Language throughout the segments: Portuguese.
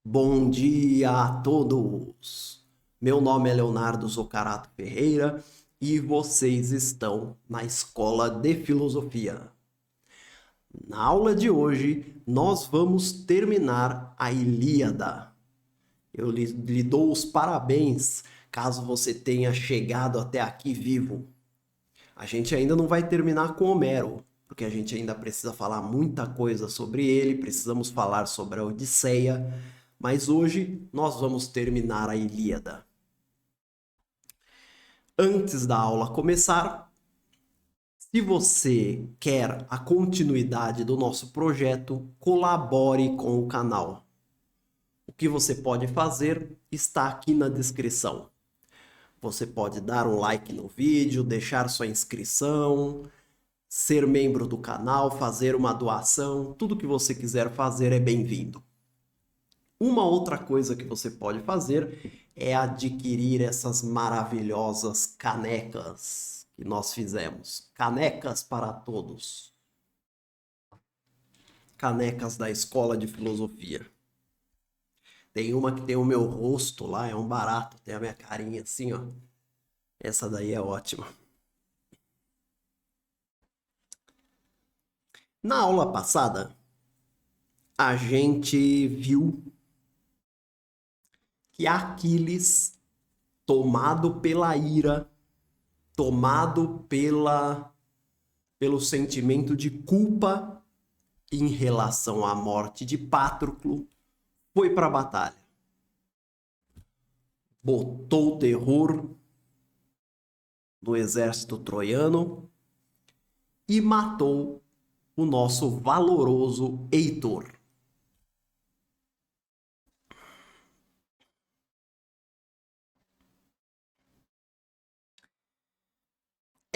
Bom dia a todos! Meu nome é Leonardo Zoccarato Ferreira e vocês estão na Escola de Filosofia. Na aula de hoje, nós vamos terminar a Ilíada. Eu lhe dou os parabéns caso você tenha chegado até aqui vivo. A gente ainda não vai terminar com Homero, porque a gente ainda precisa falar muita coisa sobre ele, precisamos falar sobre a Odisseia, mas hoje nós vamos terminar a Ilíada. Antes da aula começar, se você quer a continuidade do nosso projeto, colabore com o canal. O que você pode fazer está aqui na descrição. Você pode dar um like no vídeo, deixar sua inscrição, ser membro do canal, fazer uma doação, tudo que você quiser fazer é bem-vindo. Uma outra coisa que você pode fazer é adquirir essas maravilhosas canecas que nós fizemos. Canecas para todos. Canecas da Escola de Filosofia. Tem uma que tem o meu rosto lá, é um barato, tem a minha carinha assim, ó. Essa daí é ótima. Na aula passada, a gente viu que Aquiles, tomado pela ira, tomado pelo sentimento de culpa em relação à morte de Patroclo, foi para a batalha. Botou terror no exército troiano e matou o nosso valoroso Heitor.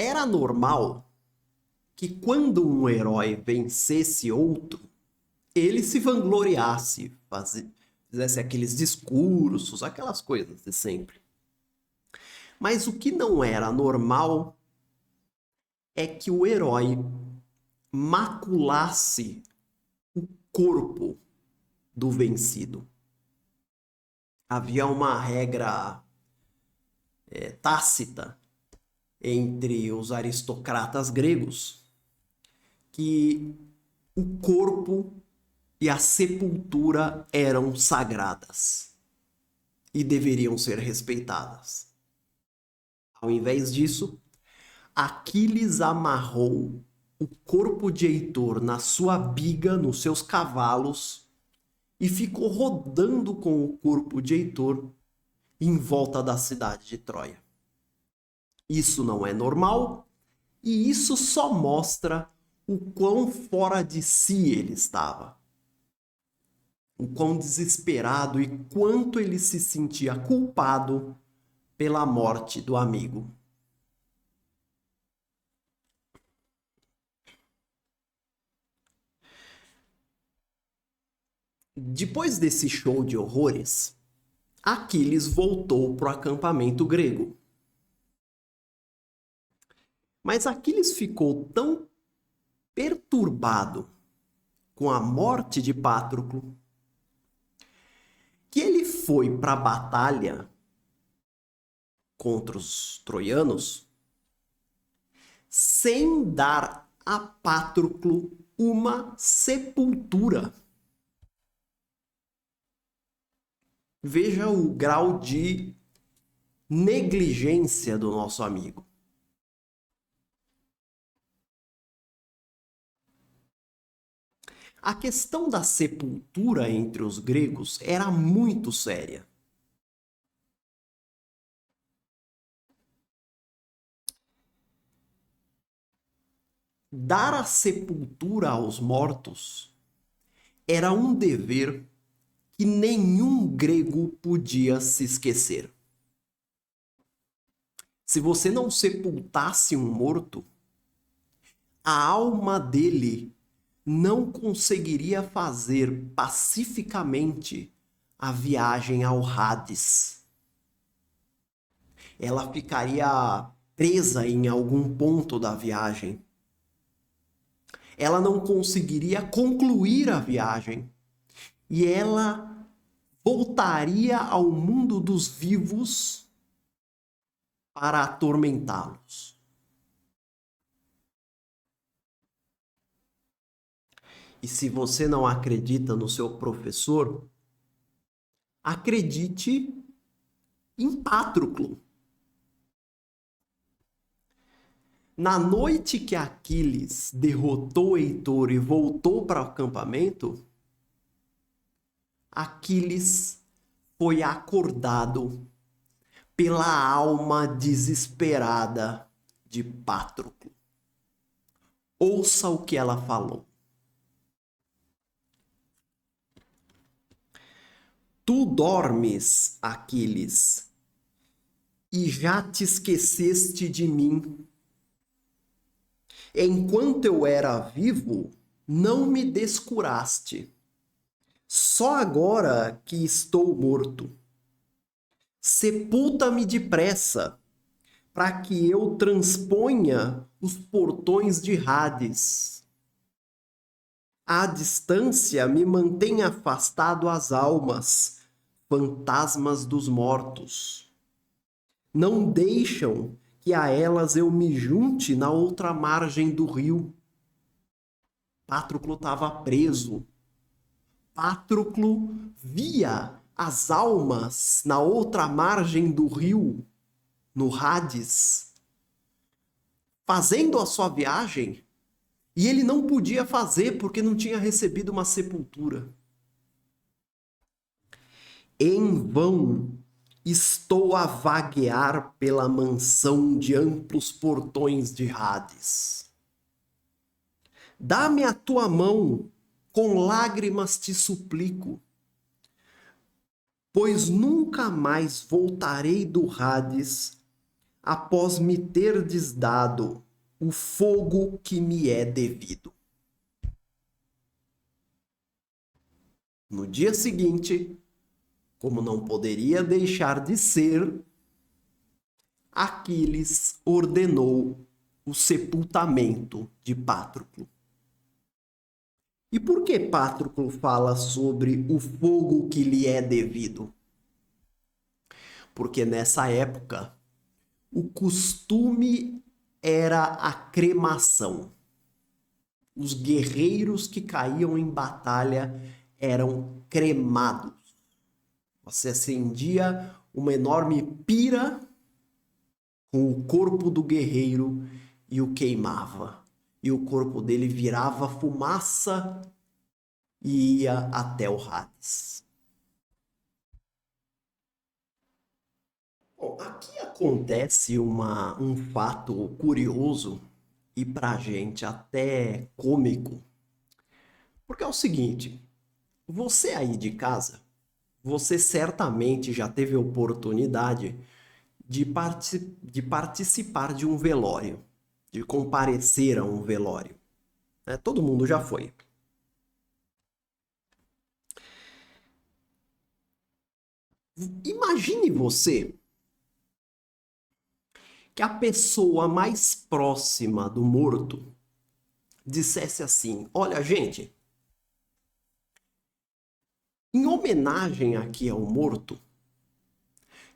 Era normal que quando um herói vencesse outro, ele se vangloriasse, fizesse aqueles discursos, aquelas coisas de sempre. Mas o que não era normal é que o herói maculasse o corpo do vencido. Havia uma regra tácita entre os aristocratas gregos que o corpo e a sepultura eram sagradas e deveriam ser respeitadas. Ao invés disso, Aquiles amarrou o corpo de Heitor na sua biga, nos seus cavalos, e ficou rodando com o corpo de Heitor em volta da cidade de Troia. Isso não é normal e isso só mostra o quão fora de si ele estava. O quão desesperado e quanto ele se sentia culpado pela morte do amigo. Depois desse show de horrores, Aquiles voltou para o acampamento grego. Mas Aquiles ficou tão perturbado com a morte de Patroclo que ele foi para a batalha contra os troianos sem dar a Patroclo uma sepultura. Veja o grau de negligência do nosso amigo. A questão da sepultura entre os gregos era muito séria. Dar a sepultura aos mortos era um dever que nenhum grego podia se esquecer. Se você não sepultasse um morto, a alma dele não conseguiria fazer pacificamente a viagem ao Hades. Ela ficaria presa em algum ponto da viagem. Ela não conseguiria concluir a viagem. E ela voltaria ao mundo dos vivos para atormentá-los. E se você não acredita no seu professor, acredite em Patroclo. Na noite que Aquiles derrotou Heitor e voltou para o acampamento, Aquiles foi acordado pela alma desesperada de Patroclo. Ouça o que ela falou. Tu dormes, Aquiles, e já te esqueceste de mim. Enquanto eu era vivo, não me descuraste. Só agora que estou morto. Sepulta-me depressa, para que eu transponha os portões de Hades. À distância me mantém afastado às almas, fantasmas dos mortos. Não deixam que a elas eu me junte na outra margem do rio. Patroclo estava preso. Patroclo via as almas na outra margem do rio, no Hades, fazendo a sua viagem, e ele não podia fazer porque não tinha recebido uma sepultura. Em vão estou a vaguear pela mansão de amplos portões de Hades. Dá-me a tua mão, com lágrimas te suplico, pois nunca mais voltarei do Hades após me terdes dado o fogo que me é devido. No dia seguinte, como não poderia deixar de ser, Aquiles ordenou o sepultamento de Patroclo. E por que Patroclo fala sobre o fogo que lhe é devido? Porque nessa época, o costume era a cremação. Os guerreiros que caíam em batalha eram cremados. Você acendia uma enorme pira com o corpo do guerreiro e o queimava. E o corpo dele virava fumaça e ia até o Hades. Bom, aqui acontece um fato curioso e pra gente até cômico. Porque é o seguinte, você aí de casa, você certamente já teve a oportunidade de participar de um velório, de comparecer a um velório. Né? Todo mundo já foi. Imagine você que a pessoa mais próxima do morto dissesse assim: olha, gente, em homenagem aqui ao morto,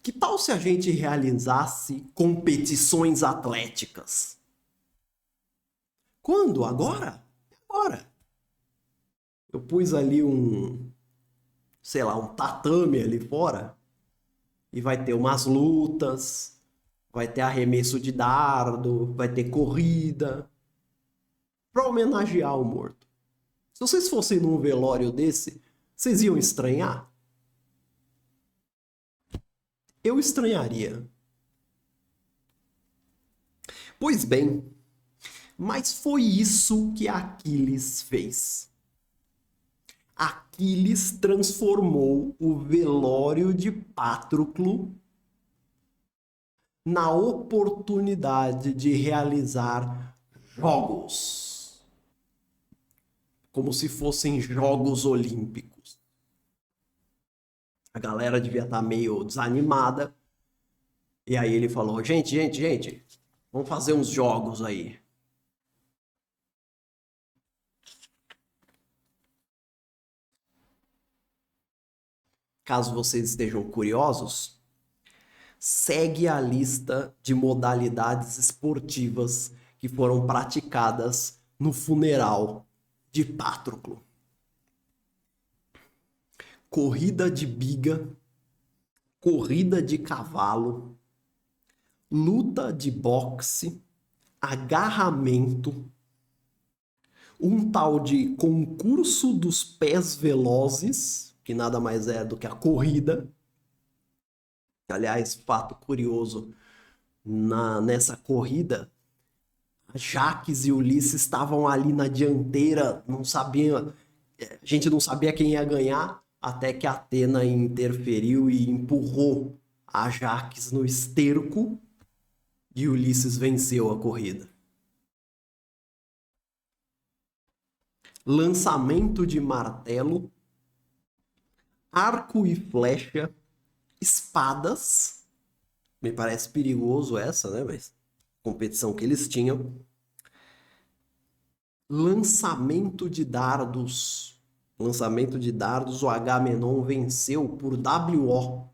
que tal se a gente realizasse competições atléticas? Quando? Agora? Agora. Eu pus ali sei lá, um tatame ali fora e vai ter umas lutas, vai ter arremesso de dardo, vai ter corrida para homenagear o morto. Se vocês fossem num velório desse, vocês iam estranhar? Eu estranharia. Pois bem, mas foi isso que Aquiles fez. Aquiles transformou o velório de Patroclo na oportunidade de realizar jogos, como se fossem Jogos Olímpicos. A galera devia estar meio desanimada, e aí ele falou: gente, vamos fazer uns jogos aí. caso vocês estejam curiosos, segue a lista de modalidades esportivas que foram praticadas no funeral de Patroclo. Corrida de biga, corrida de cavalo, luta de boxe, agarramento, um tal de concurso dos pés velozes, que nada mais é do que a corrida. Aliás, fato curioso, nessa corrida, Jaques e Ulisses estavam ali na dianteira, a gente não sabia quem ia ganhar, até que Atena interferiu e empurrou a Jaques no esterco e Ulisses venceu a corrida. Lançamento de martelo, arco e flecha, espadas. Me parece perigoso essa, né? Mas competição que eles tinham. Lançamento de dardos. Lançamento de dardos, o Agamenon venceu por WO.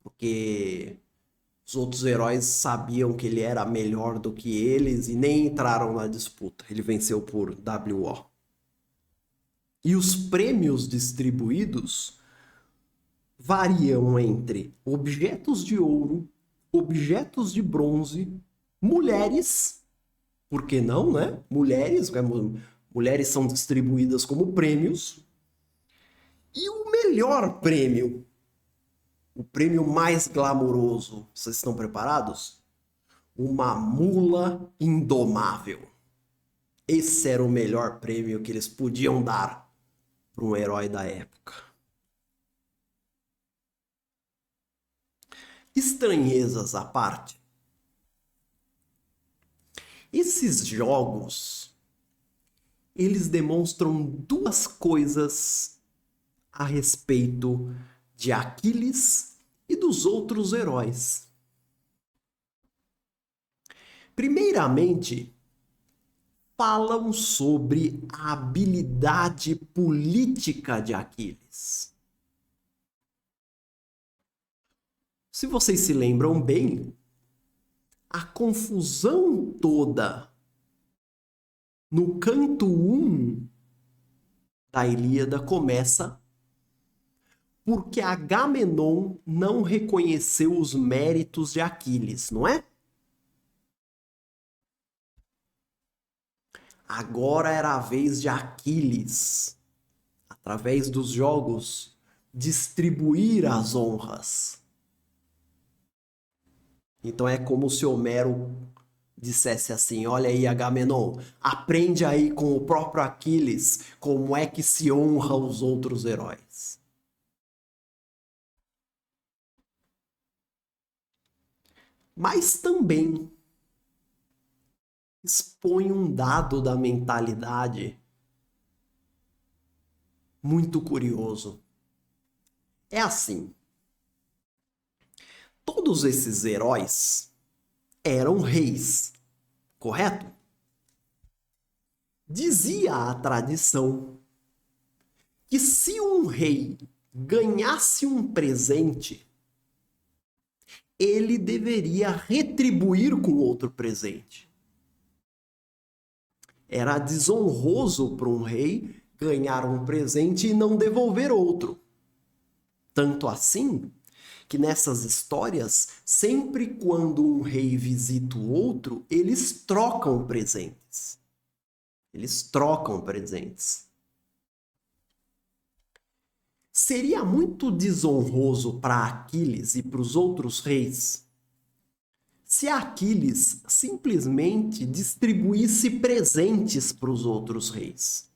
Porque os outros heróis sabiam que ele era melhor do que eles e nem entraram na disputa. Ele venceu por WO. E os prêmios distribuídos variam entre objetos de ouro, objetos de bronze, mulheres, por que não, né? Mulheres são distribuídas como prêmios. E o melhor prêmio, o prêmio mais glamouroso, vocês estão preparados? Uma mula indomável. Esse era o melhor prêmio que eles podiam dar para um herói da época. Estranhezas à parte. Esses jogos, eles demonstram duas coisas a respeito de Aquiles e dos outros heróis. Primeiramente, falam sobre a habilidade política de Aquiles. Se vocês se lembram bem, a confusão toda no canto 1 da Ilíada começa porque Agamenon não reconheceu os méritos de Aquiles, não é? Agora era a vez de Aquiles, através dos jogos, distribuir as honras. Então é como se Homero dissesse assim: olha aí, Agamenon, aprende aí com o próprio Aquiles como é que se honra os outros heróis. Mas também expõe um dado da mentalidade muito curioso. É assim, todos esses heróis eram reis, correto? Dizia a tradição que se um rei ganhasse um presente, ele deveria retribuir com outro presente. Era desonroso para um rei ganhar um presente e não devolver outro. Tanto assim que nessas histórias, sempre quando um rei visita o outro, eles trocam presentes. Eles trocam presentes. Seria muito desonroso para Aquiles e para os outros reis se Aquiles simplesmente distribuísse presentes para os outros reis.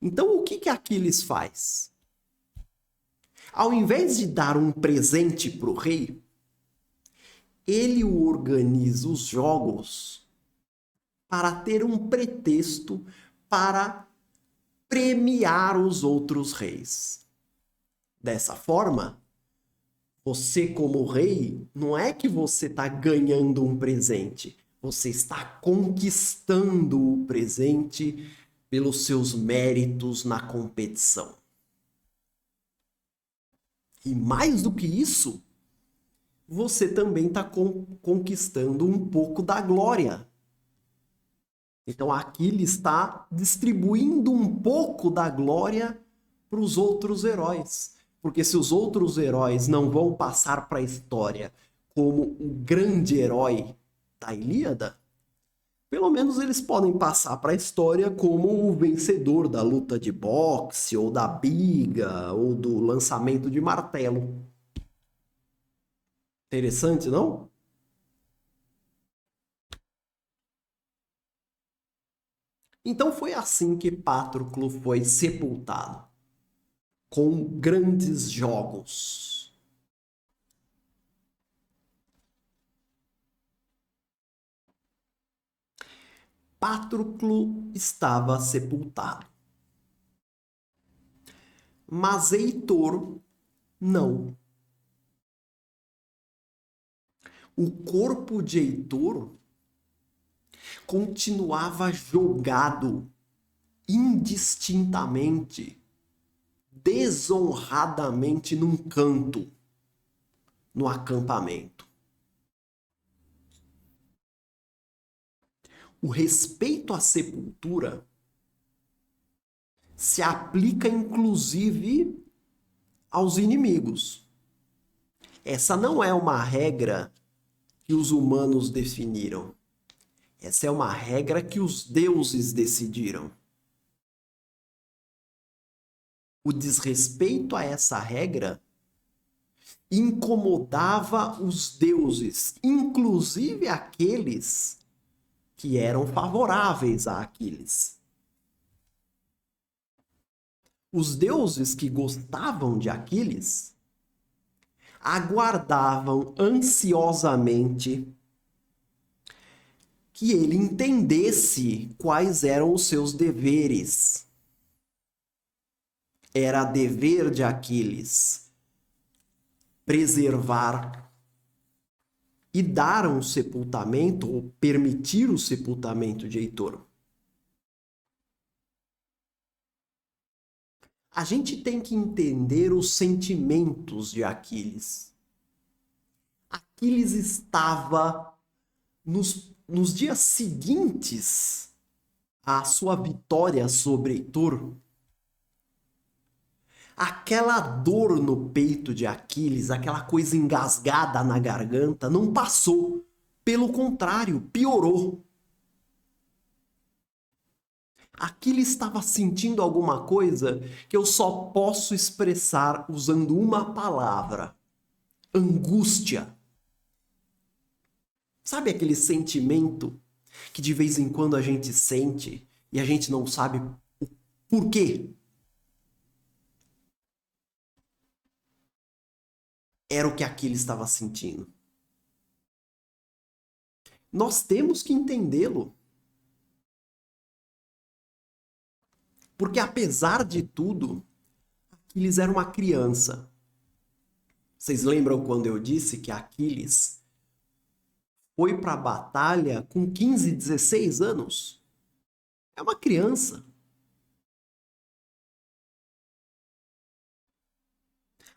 Então, o que Aquiles faz? Ao invés de dar um presente para o rei, ele organiza os jogos para ter um pretexto para premiar os outros reis. Dessa forma, você como rei, não é que você está ganhando um presente, você está conquistando o presente pelos seus méritos na competição. E mais do que isso, você também está conquistando um pouco da glória. Então Aquiles está distribuindo um pouco da glória para os outros heróis. Porque se os outros heróis não vão passar para a história como o grande herói da Ilíada, pelo menos eles podem passar para a história como o vencedor da luta de boxe, ou da biga, ou do lançamento de martelo. Interessante, não? Então foi assim que Patroclo foi sepultado, com grandes jogos. Patroclo estava sepultado. Mas Heitor não. O corpo de Heitor continuava jogado indistintamente, desonradamente num canto no acampamento. O respeito à sepultura se aplica inclusive aos inimigos. Essa não é uma regra que os humanos definiram. Essa é uma regra que os deuses decidiram. O desrespeito a essa regra incomodava os deuses, inclusive aqueles que eram favoráveis a Aquiles. Os deuses que gostavam de Aquiles aguardavam ansiosamente que ele entendesse quais eram os seus deveres. Era dever de Aquiles preservar e dar um sepultamento, ou permitir o sepultamento de Heitor. A gente tem que entender os sentimentos de Aquiles. Aquiles estava nos dias seguintes à sua vitória sobre Heitor. Aquela dor no peito de Aquiles, aquela coisa engasgada na garganta, não passou. Pelo contrário, piorou. Aquiles estava sentindo alguma coisa que eu só posso expressar usando uma palavra: angústia. Sabe aquele sentimento que de vez em quando a gente sente e a gente não sabe o porquê? Era o que Aquiles estava sentindo. Nós temos que entendê-lo. Porque apesar de tudo, Aquiles era uma criança. Vocês lembram quando eu disse que Aquiles foi para a batalha com 15, 16 anos? É uma criança.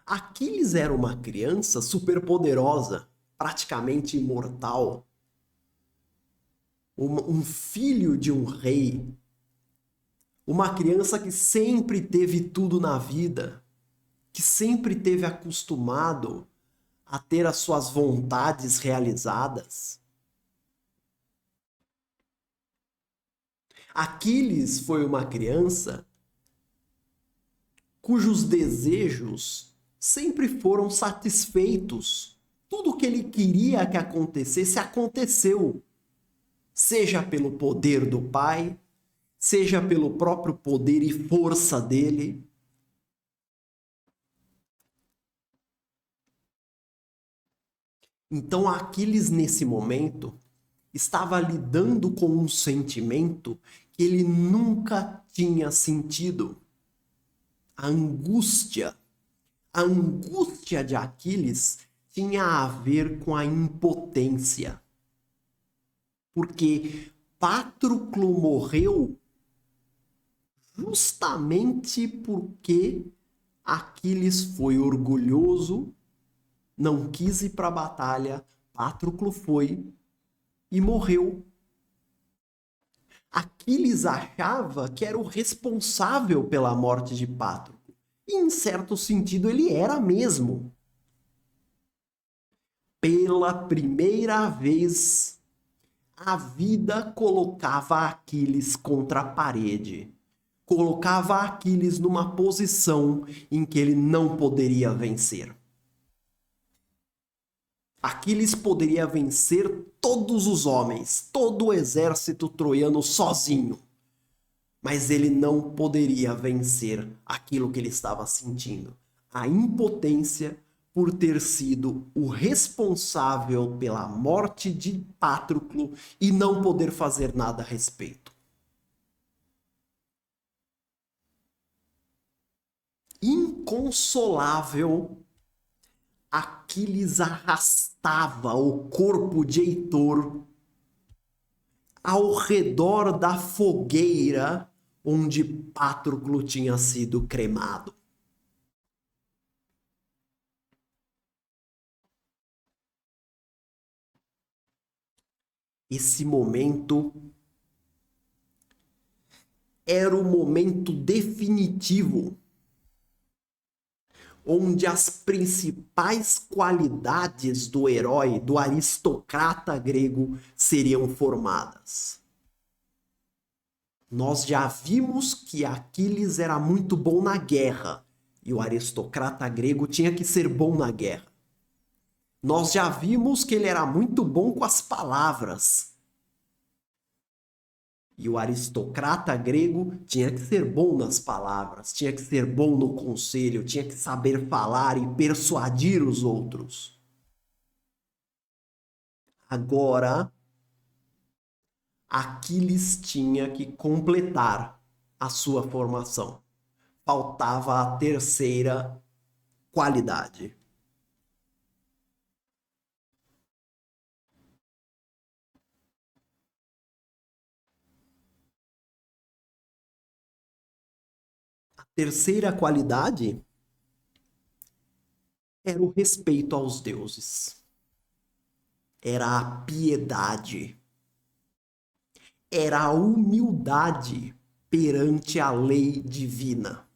Aquiles era uma criança superpoderosa, praticamente imortal. Um filho de um rei. Uma criança que sempre teve tudo na vida, que sempre teve acostumado a ter as suas vontades realizadas. Aquiles foi uma criança cujos desejos sempre foram satisfeitos. Tudo que ele queria que acontecesse, aconteceu. Seja pelo poder do pai, seja pelo próprio poder e força dele. Então Aquiles, nesse momento, estava lidando com um sentimento que ele nunca tinha sentido. A angústia. A angústia de Aquiles tinha a ver com a impotência. Porque Patroclo morreu justamente porque Aquiles foi orgulhoso, não quis ir para a batalha, Patroclo foi e morreu. Aquiles achava que era o responsável pela morte de Patroclo. E, em certo sentido, ele era mesmo. Pela primeira vez, a vida colocava Aquiles contra a parede. Colocava Aquiles numa posição em que ele não poderia vencer. Aquiles poderia vencer todos os homens, todo o exército troiano sozinho. Mas ele não poderia vencer aquilo que ele estava sentindo. A impotência por ter sido o responsável pela morte de Patroclo e não poder fazer nada a respeito. Inconsolável, Aquiles arrastava o corpo de Heitor ao redor da fogueira onde Patroclo tinha sido cremado. Esse momento era o momento definitivo onde as principais qualidades do herói, do aristocrata grego, seriam formadas. Nós já vimos que Aquiles era muito bom na guerra, e o aristocrata grego tinha que ser bom na guerra. Nós já vimos que ele era muito bom com as palavras, e o aristocrata grego tinha que ser bom nas palavras, tinha que ser bom no conselho, tinha que saber falar e persuadir os outros. Agora, Aquiles tinha que completar a sua formação. Faltava a terceira qualidade. A terceira qualidade era o respeito aos deuses. Era a piedade. Era a humildade perante a lei divina.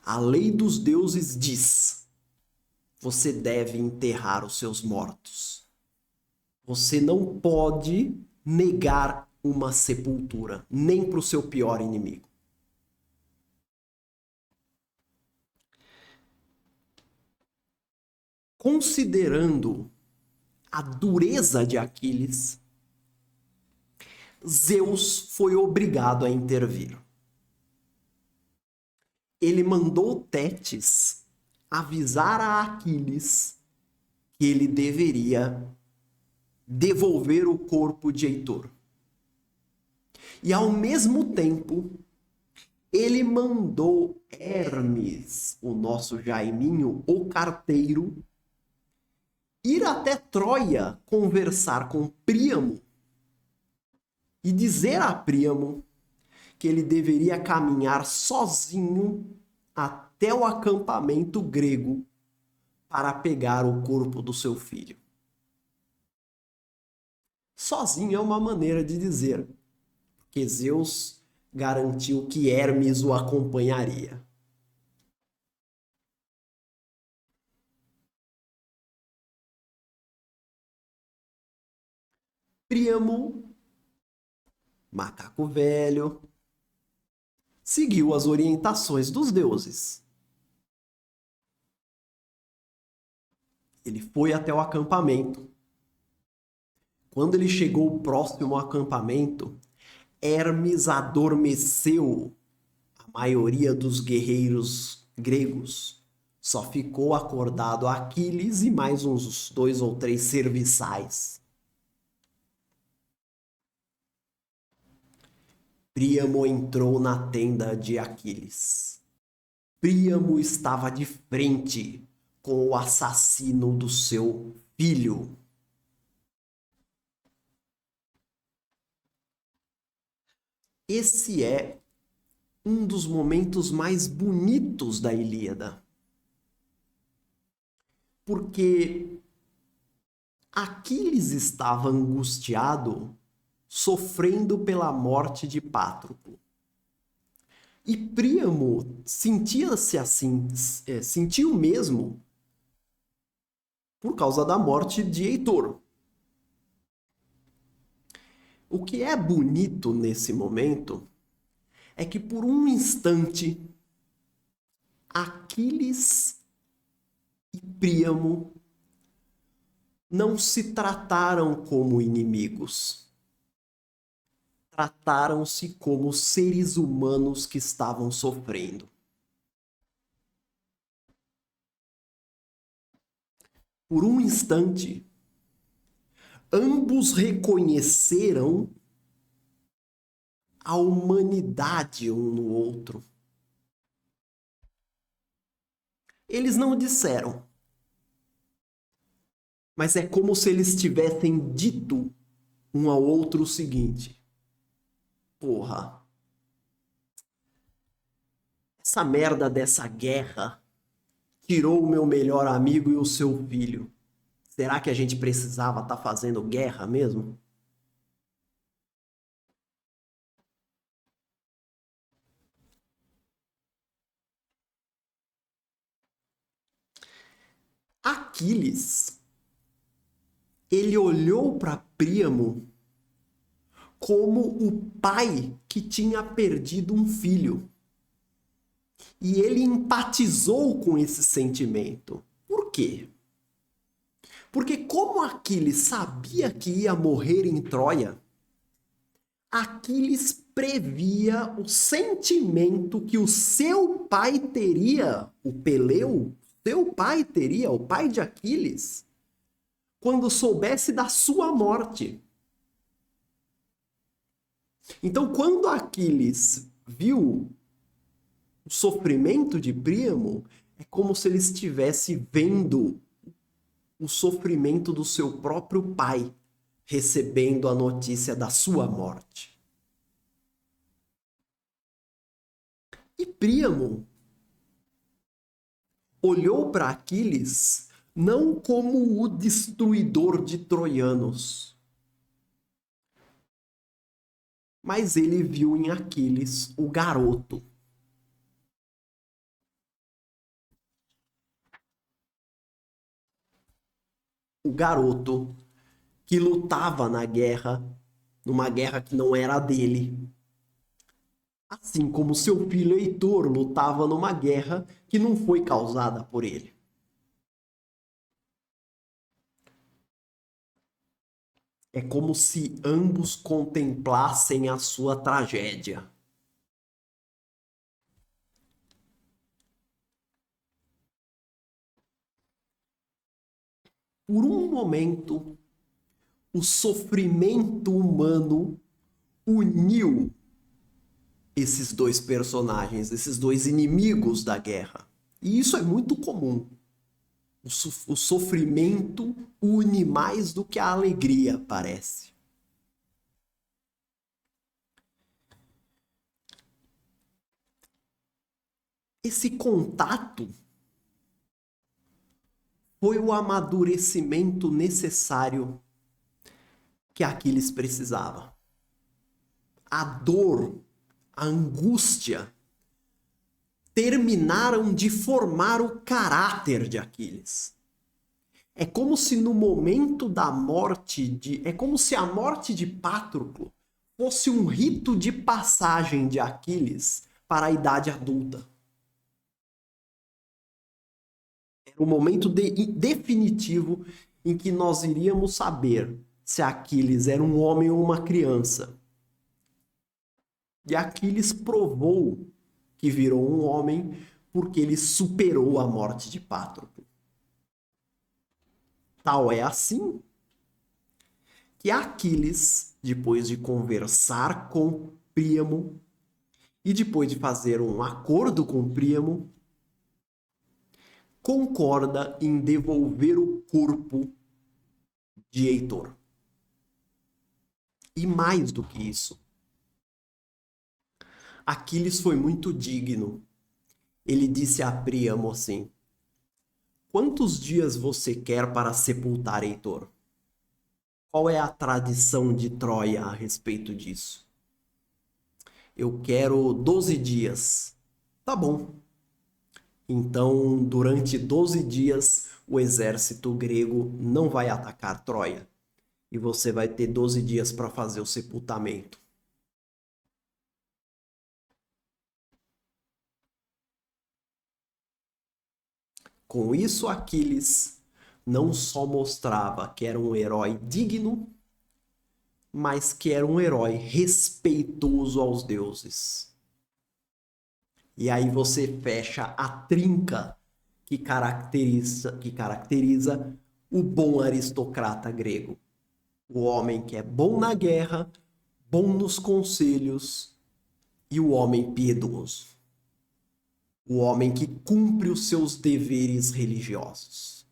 A lei dos deuses diz: você deve enterrar os seus mortos. Você não pode negar uma sepultura, nem para o seu pior inimigo. Considerando a dureza de Aquiles, Zeus foi obrigado a intervir. Ele mandou Tétis avisar a Aquiles que ele deveria devolver o corpo de Heitor. E ao mesmo tempo, ele mandou Hermes, o nosso Jaiminho, o carteiro, ir até Troia conversar com Príamo e dizer a Príamo que ele deveria caminhar sozinho até o acampamento grego para pegar o corpo do seu filho. Sozinho é uma maneira de dizer que Zeus garantiu que Hermes o acompanharia. Príamo, macaco velho, seguiu as orientações dos deuses. Ele foi até o acampamento. Quando ele chegou próximo ao acampamento, Hermes adormeceu a maioria dos guerreiros gregos. Só ficou acordado Aquiles e mais uns 2 ou 3 serviçais. Príamo entrou na tenda de Aquiles. Príamo estava de frente com o assassino do seu filho. Esse é um dos momentos mais bonitos da Ilíada. Porque Aquiles estava angustiado, sofrendo pela morte de Patroclo. E Príamo sentia-se assim, sentiu mesmo por causa da morte de Heitor. O que é bonito nesse momento é que por um instante Aquiles e Príamo não se trataram como inimigos. Trataram-se como seres humanos que estavam sofrendo. Por um instante, ambos reconheceram a humanidade um no outro. Eles não disseram, mas é como se eles tivessem dito um ao outro o seguinte: porra, essa merda dessa guerra tirou o meu melhor amigo e o seu filho. Será que a gente precisava estar fazendo guerra mesmo? Aquiles, ele olhou para Príamo como o pai que tinha perdido um filho. E ele empatizou com esse sentimento. Por quê? Porque como Aquiles sabia que ia morrer em Troia, Aquiles previa o sentimento que o seu pai teria, o Peleu, seu pai teria, o pai de Aquiles, quando soubesse da sua morte. Então, quando Aquiles viu o sofrimento de Príamo, é como se ele estivesse vendo o sofrimento do seu próprio pai, recebendo a notícia da sua morte. E Príamo olhou para Aquiles não como o destruidor de troianos, mas ele viu em Aquiles o garoto. O garoto que lutava na guerra, numa guerra que não era dele. Assim como seu filho Heitor lutava numa guerra que não foi causada por ele. É como se ambos contemplassem a sua tragédia. Por um momento, o sofrimento humano uniu esses dois personagens, esses dois inimigos da guerra. E isso é muito comum. O sofrimento une mais do que a alegria, parece. Esse contato foi o amadurecimento necessário que Aquiles precisava. A dor, a angústia terminaram de formar o caráter de Aquiles. É como se no momento da morte é como se a morte de Patroclo fosse um rito de passagem de Aquiles para a idade adulta. Era o momento definitivo em que nós iríamos saber se Aquiles era um homem ou uma criança. E Aquiles provou que virou um homem porque ele superou a morte de Patroclo. Tal é assim que Aquiles, depois de conversar com Príamo e depois de fazer um acordo com Príamo, concorda em devolver o corpo de Heitor. E mais do que isso, Aquiles foi muito digno. Ele disse a Príamo assim: quantos dias você quer para sepultar Heitor? Qual é a tradição de Troia a respeito disso? Eu quero 12 dias. Tá bom. Então, durante 12 dias, o exército grego não vai atacar Troia. E você vai ter 12 dias para fazer o sepultamento. Com isso, Aquiles não só mostrava que era um herói digno, mas que era um herói respeitoso aos deuses. E aí você fecha a trinca que caracteriza o bom aristocrata grego. O homem que é bom na guerra, bom nos conselhos e o homem piedoso. O homem que cumpre os seus deveres religiosos.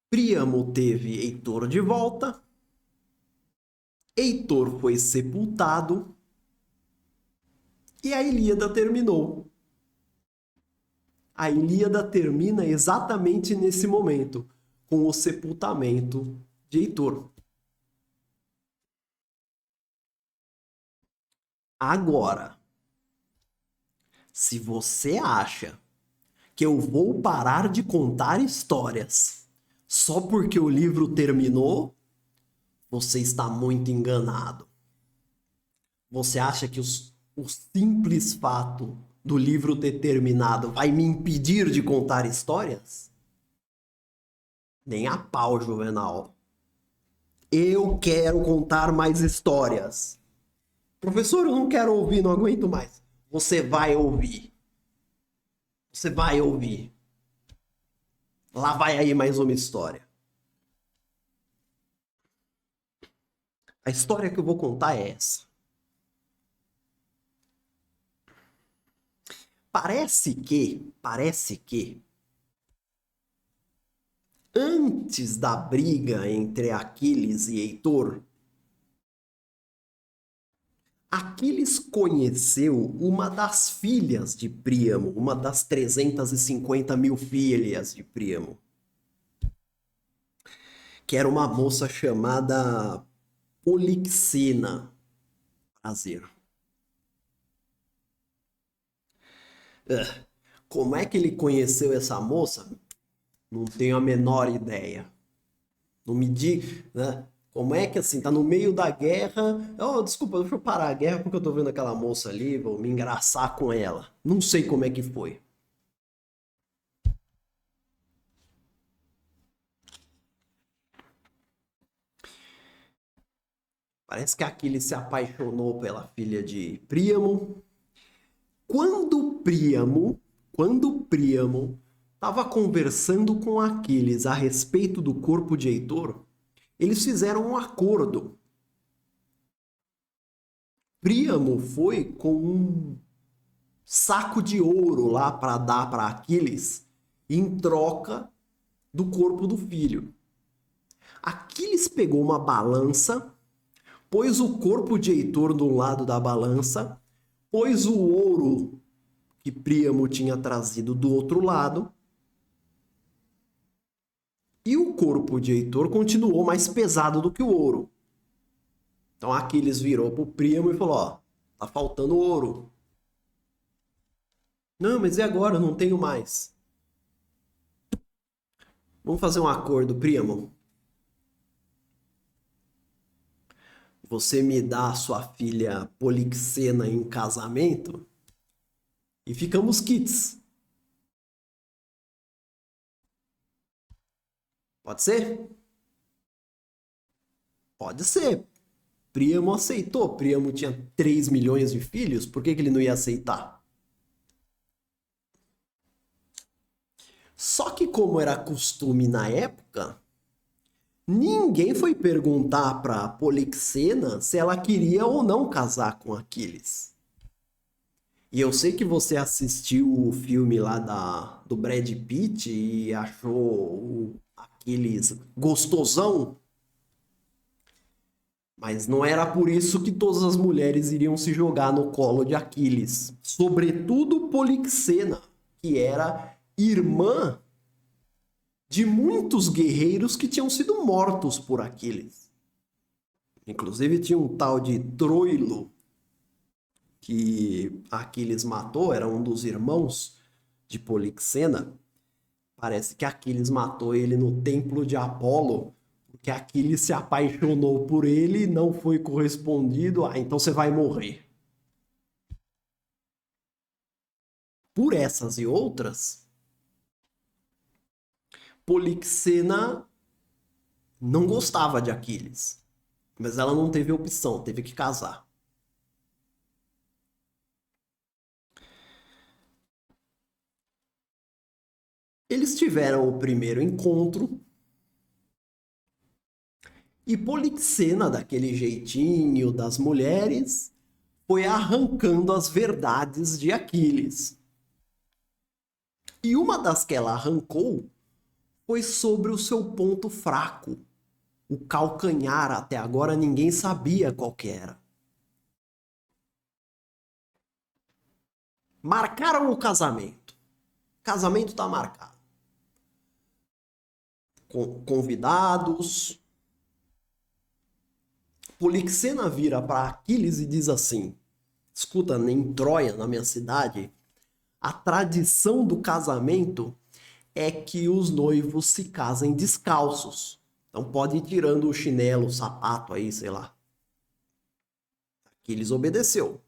Príamo teve Heitor de volta. Heitor foi sepultado. E a Ilíada terminou. A Ilíada termina exatamente nesse momento, com o sepultamento de Heitor. Agora, se você acha que eu vou parar de contar histórias só porque o livro terminou, você está muito enganado. Você acha que o simples fato do livro ter terminado vai me impedir de contar histórias? Nem a pau, Juvenal. Eu quero contar mais histórias. Professor, eu não quero ouvir, não aguento mais. Você vai ouvir. Você vai ouvir. Lá vai aí mais uma história. A história que eu vou contar é essa. Parece que antes da briga entre Aquiles e Heitor, Aquiles conheceu uma das filhas de Príamo, uma das 350 mil filhas de Príamo, que era uma moça chamada Polixena. Prazer. Como é que ele conheceu essa moça? Não tenho a menor ideia. Não me diga, né? Como é que assim, tá no meio da guerra? Oh, desculpa, deixa eu parar a guerra porque eu tô vendo aquela moça ali, vou me engraçar com ela. Não sei como é que foi. Parece que Aquiles se apaixonou pela filha de Príamo. Quando Príamo estava conversando com Aquiles a respeito do corpo de Heitor, eles fizeram um acordo. Príamo foi com um saco de ouro lá para dar para Aquiles em troca do corpo do filho. Aquiles pegou uma balança, pôs o corpo de Heitor do lado da balança, pôs o ouro que Príamo tinha trazido do outro lado, e o corpo de Heitor continuou mais pesado do que o ouro. Então Aquiles virou pro Príamo e falou: ó, tá faltando ouro. Não, mas e agora? Eu não tenho mais. Vamos fazer um acordo, Príamo. Você me dá a sua filha Polixena em casamento e ficamos quites. Pode ser? Pode ser. Príamo aceitou. Príamo tinha 3 milhões de filhos, por que ele não ia aceitar? Só que, como era costume na época, ninguém foi perguntar para Polixena se ela queria ou não casar com Aquiles. E eu sei que você assistiu o filme lá do Brad Pitt e achou o Aquiles gostosão. Mas não era por isso que todas as mulheres iriam se jogar no colo de Aquiles. Sobretudo Polixena, que era irmã de muitos guerreiros que tinham sido mortos por Aquiles. Inclusive tinha um tal de Troilo, que Aquiles matou, era um dos irmãos de Polixena. Parece que Aquiles matou ele no templo de Apolo, porque Aquiles se apaixonou por ele e não foi correspondido. Ah, então você vai morrer. Por essas e outras, Polixena não gostava de Aquiles, mas ela não teve opção, teve que casar. Eles tiveram o primeiro encontro e Polixena, daquele jeitinho das mulheres, foi arrancando as verdades de Aquiles. E uma das que ela arrancou foi sobre o seu ponto fraco, o calcanhar. Até agora ninguém sabia qual que era. Marcaram o casamento. O casamento está marcado. Convidados. Polixena vira para Aquiles e diz assim: escuta, em Troia, na minha cidade, a tradição do casamento é que os noivos se casem descalços. Então pode ir tirando o chinelo, o sapato aí, sei lá. Aquiles obedeceu.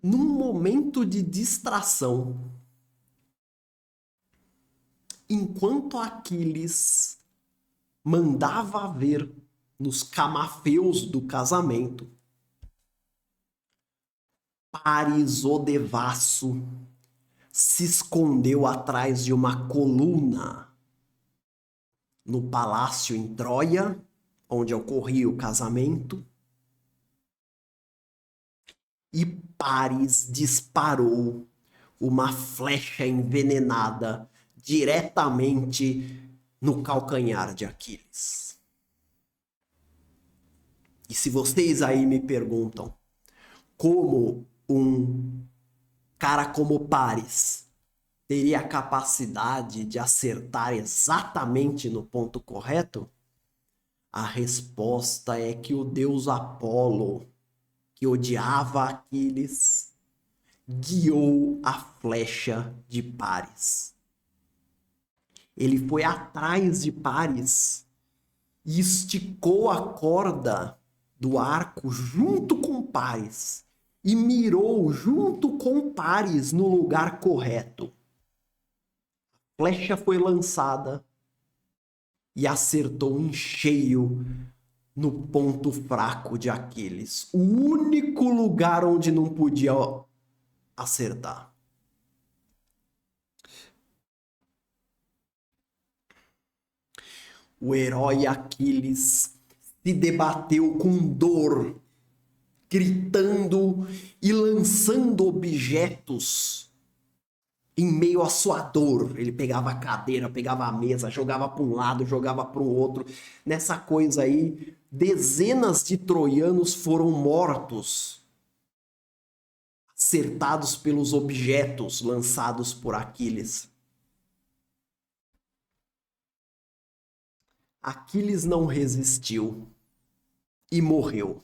Num momento de distração, enquanto Aquiles mandava ver nos camafeus do casamento, Paris o devasso se escondeu atrás de uma coluna no palácio em Troia, onde ocorria o casamento, e Paris disparou uma flecha envenenada diretamente no calcanhar de Aquiles. E se vocês aí me perguntam como um cara como Paris teria a capacidade de acertar exatamente no ponto correto, a resposta é que o deus Apolo, que odiava Aquiles, guiou a flecha de Paris. Ele foi atrás de Paris e esticou a corda do arco junto com Paris e mirou junto com Paris no lugar correto. A flecha foi lançada e acertou em cheio no ponto fraco de Aquiles, o único lugar onde não podia acertar. O herói Aquiles se debateu com dor, gritando e lançando objetos em meio à sua dor. Ele pegava a cadeira, pegava a mesa, jogava para um lado, jogava para o outro. Nessa coisa aí, dezenas de troianos foram mortos, acertados pelos objetos lançados por Aquiles. Aquiles não resistiu e morreu.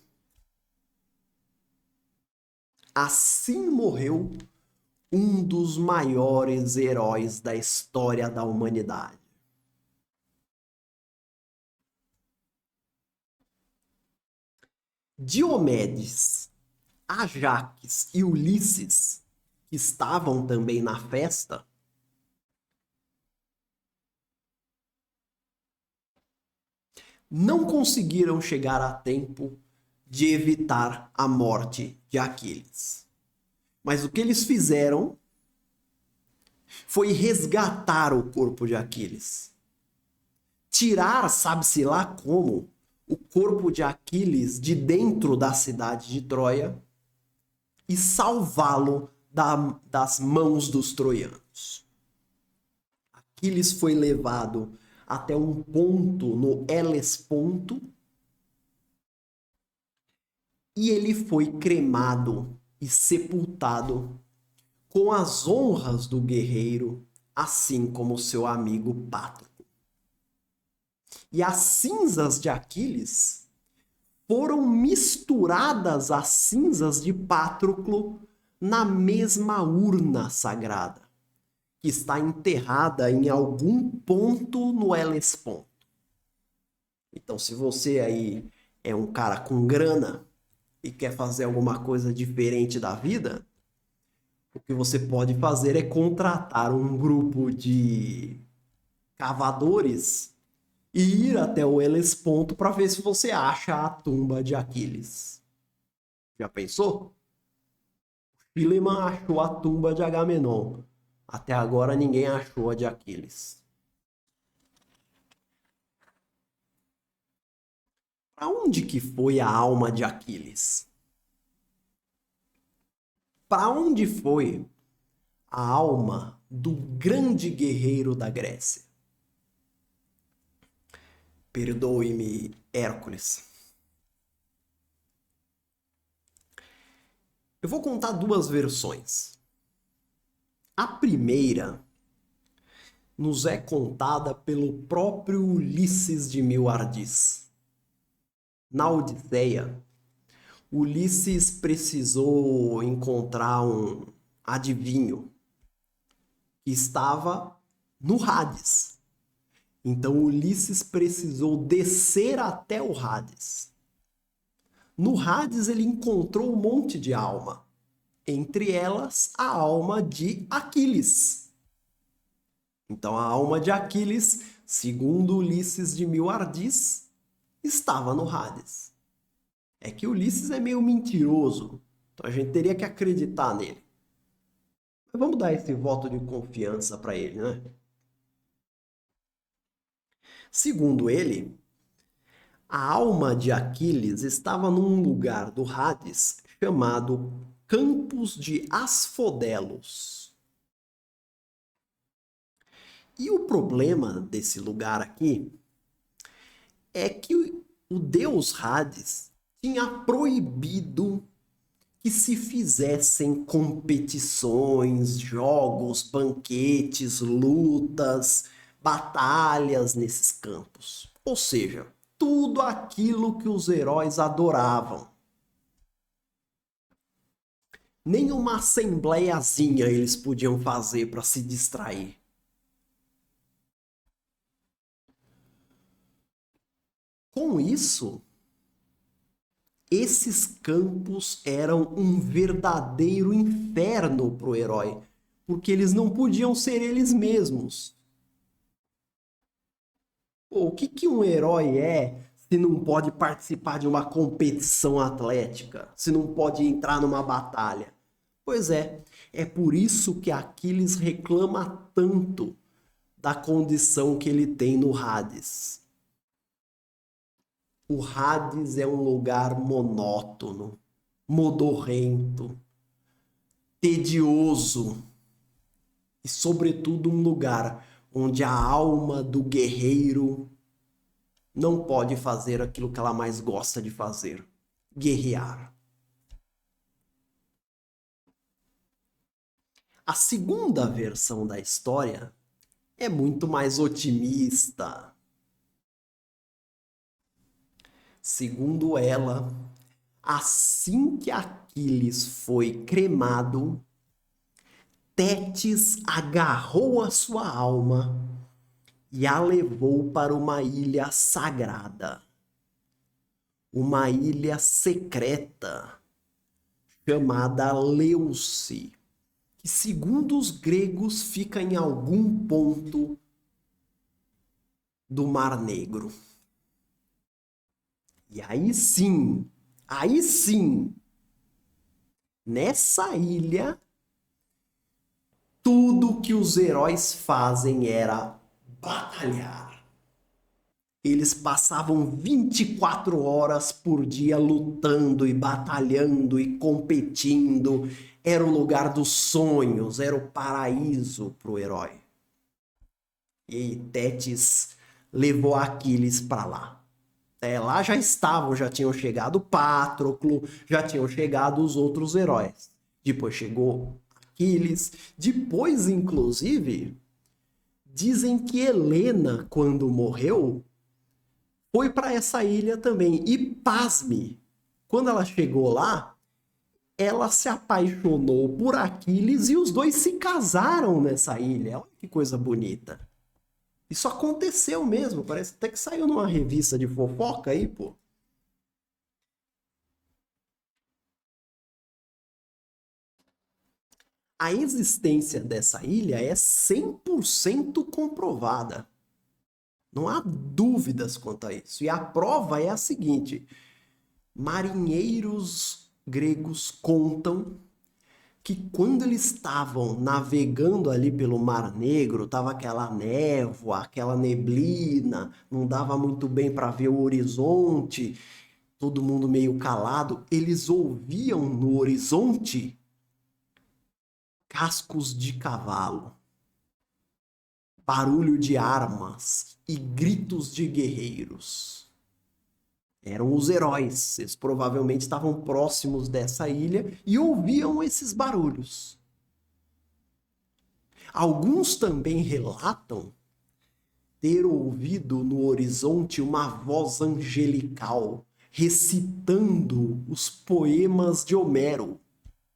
Assim morreu um dos maiores heróis da história da humanidade. Diomedes, Ajax e Ulisses, que estavam também na festa, não conseguiram chegar a tempo de evitar a morte de Aquiles. Mas o que eles fizeram foi resgatar o corpo de Aquiles. Tirar, sabe-se lá como, o corpo de Aquiles de dentro da cidade de Troia e salvá-lo das mãos dos troianos. Aquiles foi levado até um ponto no Helesponto e ele foi cremado e sepultado com as honras do guerreiro, assim como seu amigo Patroclo. E as cinzas de Aquiles foram misturadas às cinzas de Patroclo na mesma urna sagrada, que está enterrada em algum ponto no Helesponto. Então, se você aí é um cara com grana e quer fazer alguma coisa diferente da vida, o que você pode fazer é contratar um grupo de cavadores e ir até o Helesponto para ver se você acha a tumba de Aquiles. Já pensou? Schliemann achou a tumba de Agamenon. Até agora ninguém achou a de Aquiles. Para onde que foi a alma de Aquiles? Para onde foi a alma do grande guerreiro da Grécia? Perdoe-me, Hércules. Eu vou contar duas versões. A primeira nos é contada pelo próprio Ulisses de Mil-Ardis. Na Odisseia, Ulisses precisou encontrar um adivinho que estava no Hades. Então Ulisses precisou descer até o Hades. No Hades ele encontrou um monte de alma, entre elas a alma de Aquiles. Então a alma de Aquiles, segundo Ulisses de Mil-Ardis, estava no Hades. É que Ulisses é meio mentiroso, então a gente teria que acreditar nele. Mas vamos dar esse voto de confiança para ele, né? Segundo ele, a alma de Aquiles estava num lugar do Hades chamado Campos de Asfodelos. E o problema desse lugar aqui é que o deus Hades tinha proibido que se fizessem competições, jogos, banquetes, lutas, batalhas nesses campos. Ou seja, tudo aquilo que os heróis adoravam. Nenhuma assembleiazinha eles podiam fazer para se distrair. Com isso, esses campos eram um verdadeiro inferno para o herói, porque eles não podiam ser eles mesmos. Pô, o que que um herói é se não pode participar de uma competição atlética, se não pode entrar numa batalha? Pois é por isso que Aquiles reclama tanto da condição que ele tem no Hades. O Hades é um lugar monótono, modorrento, tedioso e, sobretudo, um lugar onde a alma do guerreiro não pode fazer aquilo que ela mais gosta de fazer: guerrear. A segunda versão da história é muito mais otimista. Segundo ela, assim que Aquiles foi cremado, Tétis agarrou a sua alma e a levou para uma ilha sagrada, uma ilha secreta chamada Leuce, que segundo os gregos fica em algum ponto do Mar Negro. E aí sim, nessa ilha, tudo que os heróis fazem era batalhar. Eles passavam 24 horas por dia lutando e batalhando e competindo. Era o lugar dos sonhos, era o paraíso para o herói. E Tétis levou Aquiles para lá. Lá já tinham chegado Patroclo, já tinham chegado os outros heróis. Depois chegou Aquiles. Depois, inclusive, dizem que Helena, quando morreu, foi para essa ilha também. E pasme, quando ela chegou lá, ela se apaixonou por Aquiles e os dois se casaram nessa ilha. Olha que coisa bonita. Isso aconteceu mesmo, parece até que saiu numa revista de fofoca aí, pô. A existência dessa ilha é 100% comprovada. Não há dúvidas quanto a isso. E a prova é a seguinte: marinheiros gregos contam que quando eles estavam navegando ali pelo Mar Negro, tava aquela névoa, aquela neblina, não dava muito bem para ver o horizonte, todo mundo meio calado, eles ouviam no horizonte cascos de cavalo, barulho de armas e gritos de guerreiros. Eram os heróis, eles provavelmente estavam próximos dessa ilha e ouviam esses barulhos. Alguns também relatam ter ouvido no horizonte uma voz angelical recitando os poemas de Homero.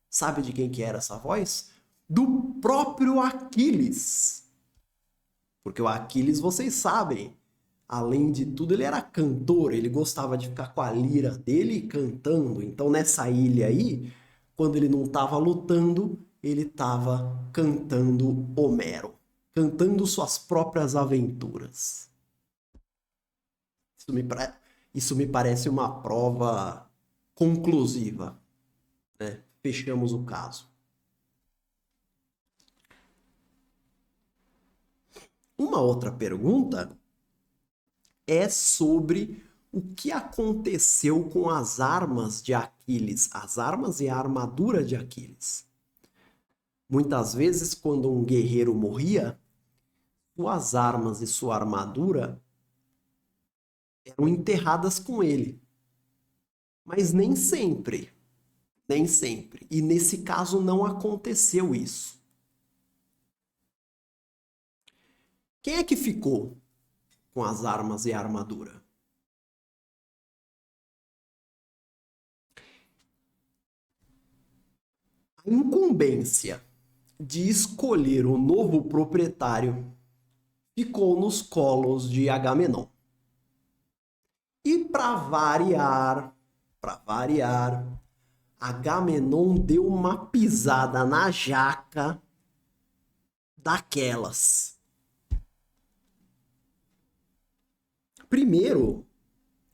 Sabe de quem que era essa voz? Do próprio Aquiles. Porque o Aquiles, vocês sabem, além de tudo, ele era cantor, ele gostava de ficar com a lira dele cantando. Então, nessa ilha aí, quando ele não estava lutando, ele estava cantando Homero, cantando suas próprias aventuras. Isso me, Isso me parece uma prova conclusiva, né? Fechamos o caso. Uma outra pergunta é sobre o que aconteceu com as armas de Aquiles, as armas e a armadura de Aquiles. Muitas vezes, quando um guerreiro morria, suas armas e sua armadura eram enterradas com ele. Mas nem sempre. Nem sempre. E nesse caso não aconteceu isso. Quem é que ficou com as armas e a armadura? A incumbência de escolher o novo proprietário ficou nos colos de Agamenon. E para variar, Agamenon deu uma pisada na jaca daquelas. Primeiro,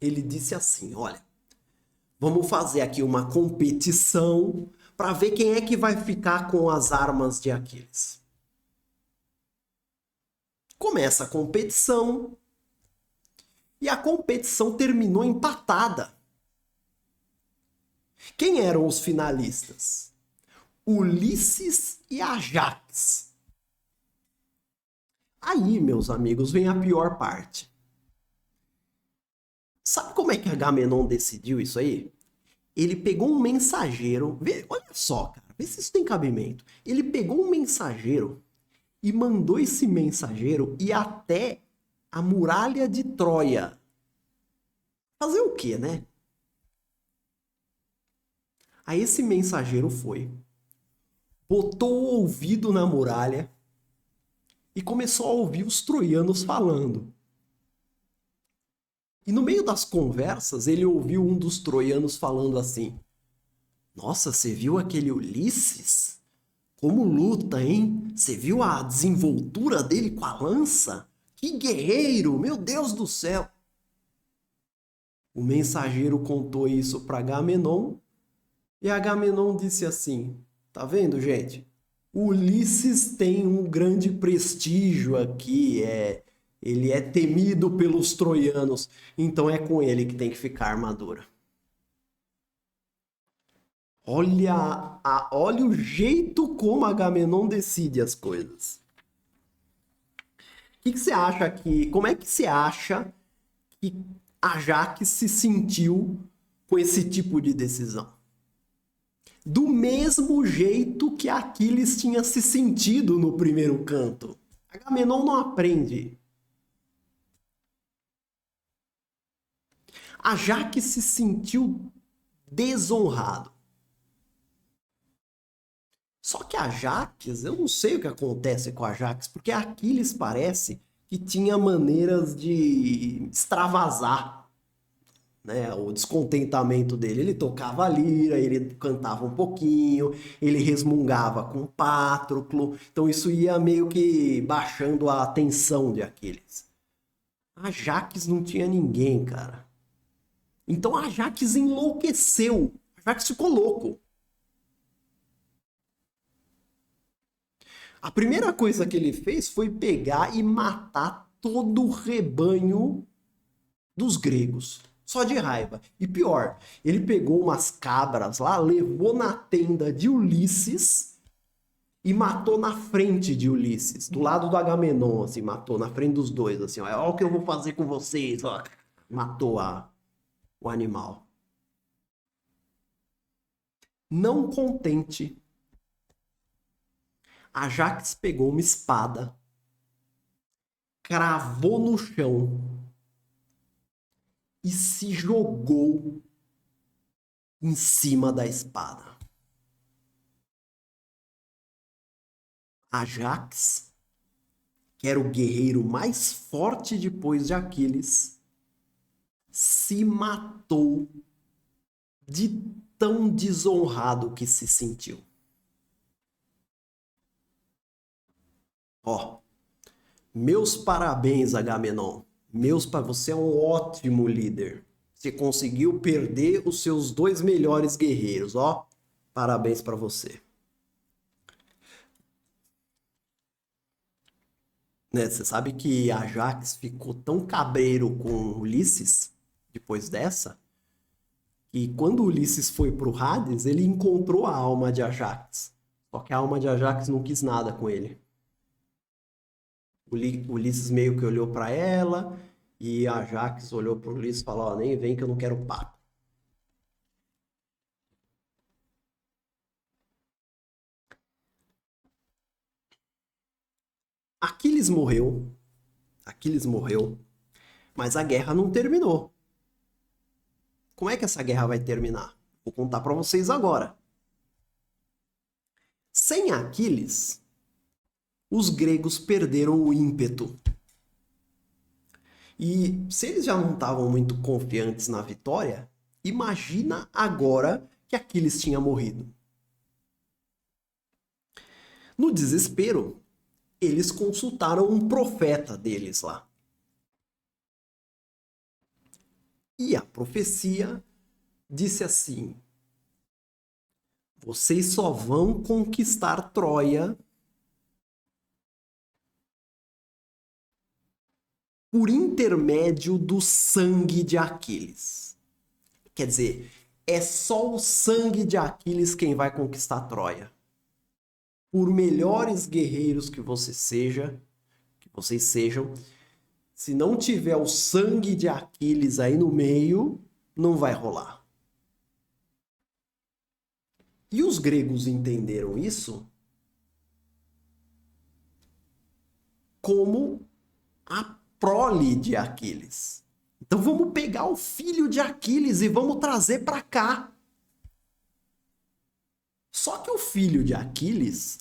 ele disse assim: olha, vamos fazer aqui uma competição para ver quem é que vai ficar com as armas de Aquiles. Começa a competição e a competição terminou empatada. Quem eram os finalistas? Ulisses e Ajax. Aí, meus amigos, vem a pior parte. Sabe como é que Agamenon decidiu isso aí? Ele pegou um mensageiro. Olha só, cara, vê se isso tem cabimento. Ele pegou um mensageiro e mandou esse mensageiro ir até a muralha de Troia. Fazer o quê, né? Aí esse mensageiro foi, botou o ouvido na muralha e começou a ouvir os troianos falando. E no meio das conversas, ele ouviu um dos troianos falando assim: nossa, você viu aquele Ulisses? Como luta, hein? Você viu a desenvoltura dele com a lança? Que guerreiro, meu Deus do céu! O mensageiro contou isso para Agamenon e Agamenon disse assim: tá vendo, gente? O Ulisses tem um grande prestígio aqui, ele é temido pelos troianos, então é com ele que tem que ficar a armadura. Olha o jeito como Agamenon decide as coisas. O que você acha que, como é que você acha que Ajax se sentiu com esse tipo de decisão? Do mesmo jeito que Aquiles tinha se sentido no primeiro canto. Agamenon não aprende. Ajax se sentiu desonrado. Só que Ajax, eu não sei o que acontece com Ajax, porque Aquiles parece que tinha maneiras de extravasar, né, o descontentamento dele. Ele tocava a lira, ele cantava um pouquinho, ele resmungava com Patroclo, então isso ia meio que baixando a atenção de Aquiles. Ajax não tinha ninguém, cara. Então Ajax enlouqueceu. Ajax ficou louco. A primeira coisa que ele fez foi pegar e matar todo o rebanho dos gregos. Só de raiva. E pior, ele pegou umas cabras lá, levou na tenda de Ulisses e matou na frente de Ulisses, do lado do Agamenon, assim, matou na frente dos dois, assim, ó, olha o que eu vou fazer com vocês, ó. Matou o animal. Não contente, Ajax pegou uma espada, cravou no chão e se jogou em cima da espada. Ajax, que era o guerreiro mais forte depois de Aquiles, se matou de tão desonrado que se sentiu. Ó, meus parabéns, Agamenon. Você é um ótimo líder. Você conseguiu perder os seus dois melhores guerreiros, ó. Parabéns para você. Né, você sabe que Ajax ficou tão cabreiro com Ulisses depois dessa, que quando Ulisses foi pro Hades, ele encontrou a alma de Ajax. Só que a alma de Ajax não quis nada com ele. Ulisses meio que olhou para ela e Ajax olhou pro Ulisses e falou: ó, nem vem que eu não quero papo. Aquiles morreu. Aquiles morreu. Mas a guerra não terminou. Como é que essa guerra vai terminar? Vou contar para vocês agora. Sem Aquiles, os gregos perderam o ímpeto. E se eles já não estavam muito confiantes na vitória, imagina agora que Aquiles tinha morrido. No desespero, eles consultaram um profeta deles lá. E a profecia disse assim: vocês só vão conquistar Troia por intermédio do sangue de Aquiles. Quer dizer, é só o sangue de Aquiles quem vai conquistar Troia. Por melhores guerreiros que vocês sejam, se não tiver o sangue de Aquiles aí no meio, não vai rolar. E os gregos entenderam isso como a prole de Aquiles. Então vamos pegar o filho de Aquiles e vamos trazer para cá. Só que o filho de Aquiles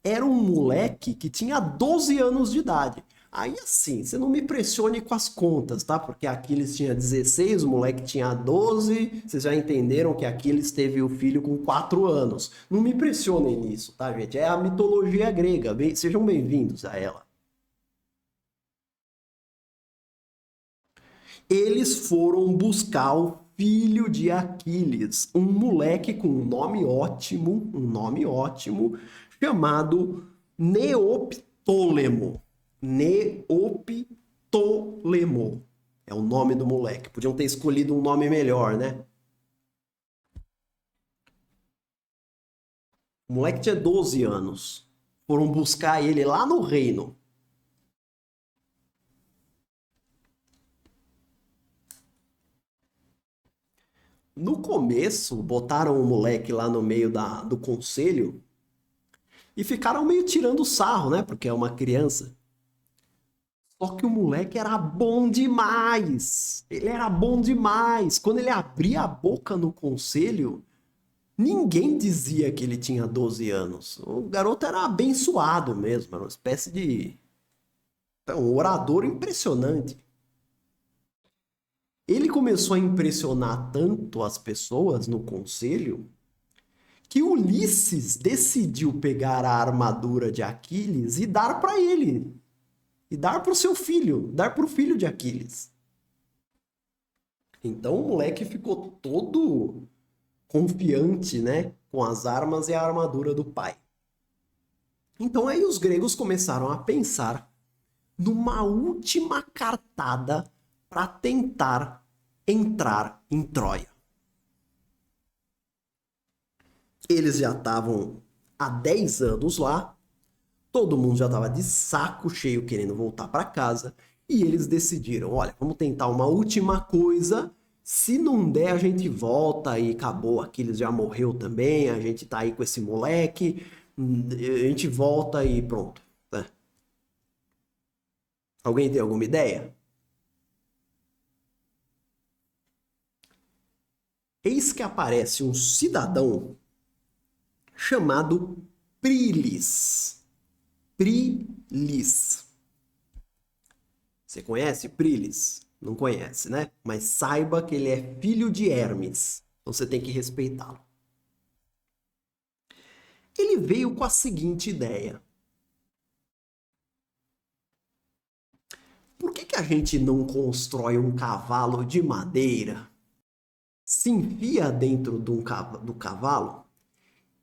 era um moleque que tinha 12 anos de idade. Aí assim, você não me pressione com as contas, tá? Porque Aquiles tinha 16, o moleque tinha 12. Vocês já entenderam que Aquiles teve o filho com 4 anos. Não me pressionem nisso, tá, gente? É a mitologia grega. Sejam bem-vindos a ela. Eles foram buscar o filho de Aquiles, um moleque com um nome ótimo, chamado Neoptólemo. Neoptólemo é o nome do moleque. Podiam ter escolhido um nome melhor, né? O moleque tinha 12 anos. Foram buscar ele lá no reino. No começo, botaram o moleque lá no meio do conselho e ficaram meio tirando sarro, né? Porque é uma criança. Só que o moleque era bom demais. Ele era bom demais. Quando ele abria a boca no conselho, ninguém dizia que ele tinha 12 anos. O garoto era abençoado mesmo, era uma espécie de um orador impressionante. Ele começou a impressionar tanto as pessoas no conselho que Ulisses decidiu pegar a armadura de Aquiles e dar para ele, e dar para o seu filho, dar para o filho de Aquiles. Então o moleque ficou todo confiante, né, com as armas e a armadura do pai. Então aí os gregos começaram a pensar numa última cartada para tentar entrar em Troia. Eles já estavam há 10 anos lá, todo mundo já estava de saco cheio querendo voltar para casa, e eles decidiram, olha, vamos tentar uma última coisa, se não der a gente volta e acabou, Aquiles já morreu também, a gente tá aí com esse moleque, a gente volta e pronto. Né? Alguém tem alguma ideia? Eis que aparece um cidadão chamado Prilis. Prilis. Você conhece Prilis? Não conhece, né? Mas saiba que ele é filho de Hermes. Então você tem que respeitá-lo. Ele veio com a seguinte ideia. Por que a gente não constrói um cavalo de madeira, se enfia dentro do cavalo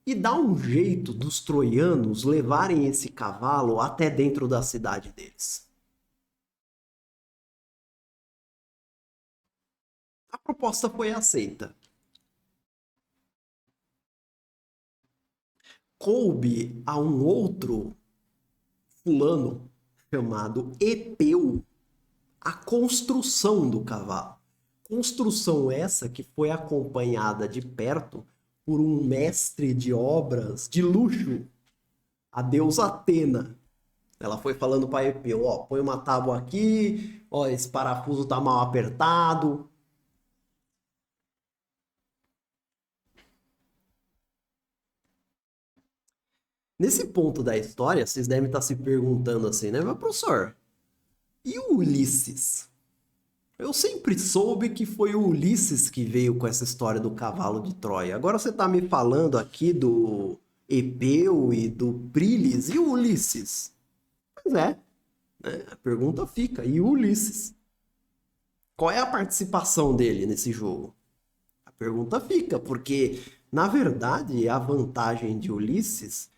e dá um jeito dos troianos levarem esse cavalo até dentro da cidade deles? A proposta foi aceita. Coube a um outro fulano chamado Epeu a construção do cavalo. Construção essa que foi acompanhada de perto por um mestre de obras de luxo, a deusa Atena. Ela foi falando para Epeu, ó, põe uma tábua aqui, ó, esse parafuso tá mal apertado. Nesse ponto da história, vocês devem estar se perguntando assim, né? Mas, professor, e o Ulisses? Eu sempre soube que foi o Ulisses que veio com essa história do cavalo de Troia. Agora você está me falando aqui do Epeu e do Prilis e o Ulisses? Pois é, né? A pergunta fica, e o Ulisses? Qual é a participação dele nesse jogo? A pergunta fica, porque, na verdade, a vantagem de Ulisses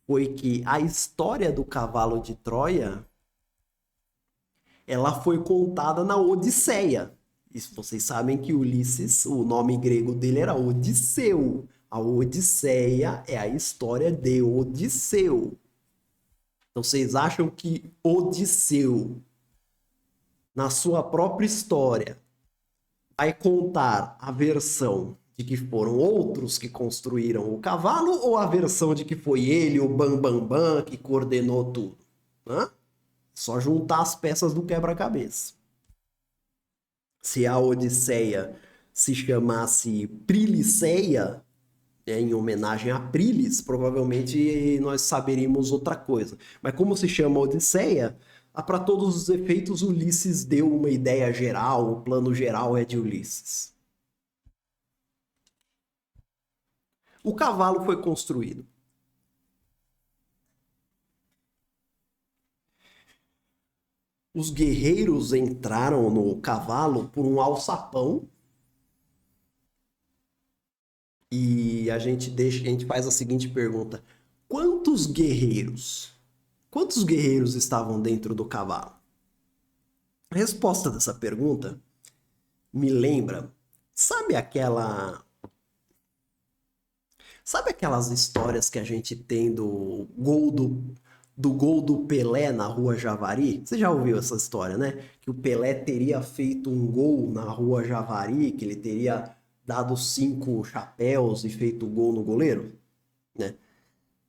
foi que a história do cavalo de Troia ela foi contada na Odisseia. Isso vocês sabem que Ulisses, o nome grego dele era Odisseu. A Odisseia é a história de Odisseu. Então vocês acham que Odisseu, na sua própria história, vai contar a versão de que foram outros que construíram o cavalo ou a versão de que foi ele, o Bambambam, Bam Bam, que coordenou tudo? Hã? Só juntar as peças do quebra-cabeça. Se a Odisseia se chamasse Priliceia, em homenagem a Prilis, provavelmente nós saberíamos outra coisa. Mas como se chama Odisseia, para todos os efeitos, Ulisses deu uma ideia geral, o plano geral é de Ulisses. O cavalo foi construído. Os guerreiros entraram no cavalo por um alçapão e a gente faz a seguinte pergunta: quantos guerreiros? Quantos guerreiros estavam dentro do cavalo? A resposta dessa pergunta me lembra, sabe aquela sabe aquelas histórias que a gente tem do gol do Pelé na Rua Javari? Você já ouviu essa história, né? Que o Pelé teria feito um gol na Rua Javari, que ele teria dado 5 chapéus e feito gol no goleiro, né?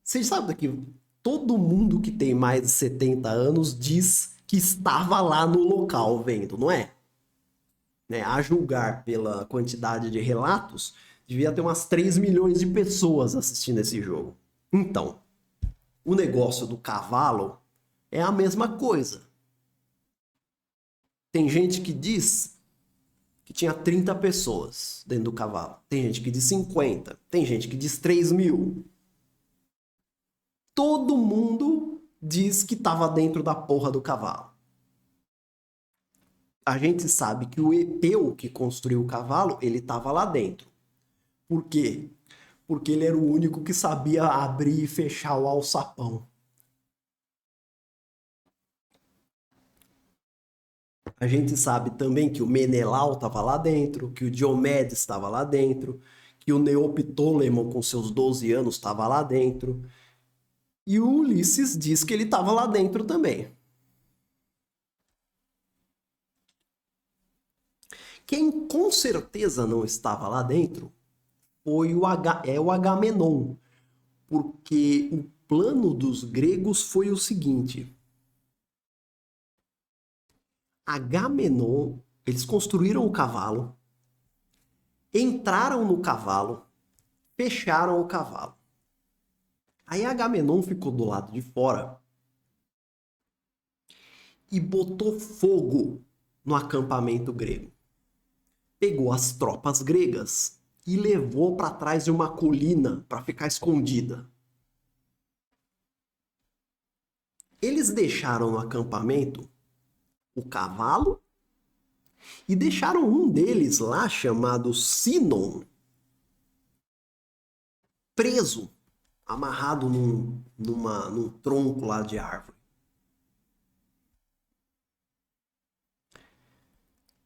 Você sabe que todo mundo que tem mais de 70 anos diz que estava lá no local vendo, não é? Né? A julgar pela quantidade de relatos, devia ter umas 3 milhões de pessoas assistindo esse jogo. Então, o negócio do cavalo é a mesma coisa. Tem gente que diz que tinha 30 pessoas dentro do cavalo. Tem gente que diz 50. Tem gente que diz 3 mil. Todo mundo diz que estava dentro da porra do cavalo. A gente sabe que o Epeu que construiu o cavalo, ele estava lá dentro. Por quê? Porque ele era o único que sabia abrir e fechar o alçapão. A gente sabe também que o Menelau estava lá dentro, que o Diomedes estava lá dentro, que o Neoptólemo com seus 12 anos estava lá dentro. E o Ulisses diz que ele estava lá dentro também. Quem com certeza não estava lá dentro foi o Agamenon, porque o plano dos gregos foi o seguinte: Agamenon, eles construíram o cavalo, entraram no cavalo, fecharam o cavalo. Aí Agamenon ficou do lado de fora e botou fogo no acampamento grego. Pegou as tropas gregas e levou para trás de uma colina para ficar escondida. Eles deixaram no acampamento o cavalo e deixaram um deles lá chamado Sinon preso, amarrado num tronco lá de árvore.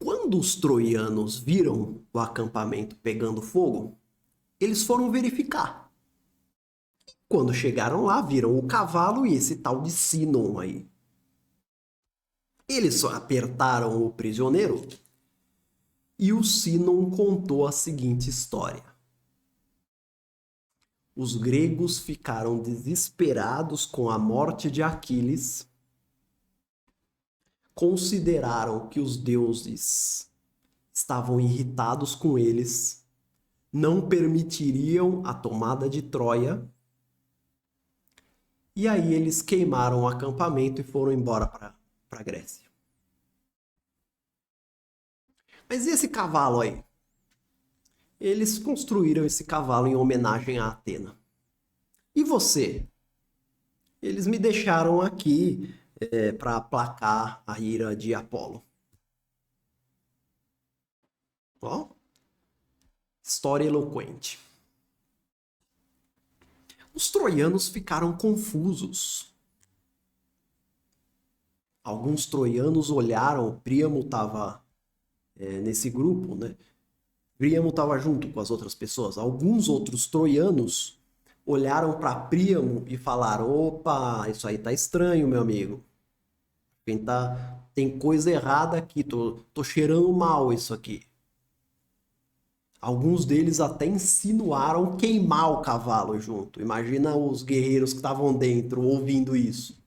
Quando os troianos viram o acampamento pegando fogo, eles foram verificar. Quando chegaram lá, viram o cavalo e esse tal de Sinon aí. Eles só apertaram o prisioneiro e o Sinon contou a seguinte história. Os gregos ficaram desesperados com a morte de Aquiles, consideraram que os deuses estavam irritados com eles, não permitiriam a tomada de Troia, e aí eles queimaram o acampamento e foram embora para a Grécia. Mas e esse cavalo aí? Eles construíram esse cavalo em homenagem a Atena. E você? Eles me deixaram aqui para aplacar a ira de Apolo. Ó, história eloquente. Os troianos ficaram confusos. Alguns troianos olharam, Príamo estava nesse grupo, né? Príamo estava junto com as outras pessoas. Alguns outros troianos olharam para Príamo e falaram: opa, isso aí tá estranho, meu amigo. Tem coisa errada aqui, tô cheirando mal isso aqui. Alguns deles até insinuaram queimar o cavalo junto. Imagina os guerreiros que estavam dentro ouvindo isso.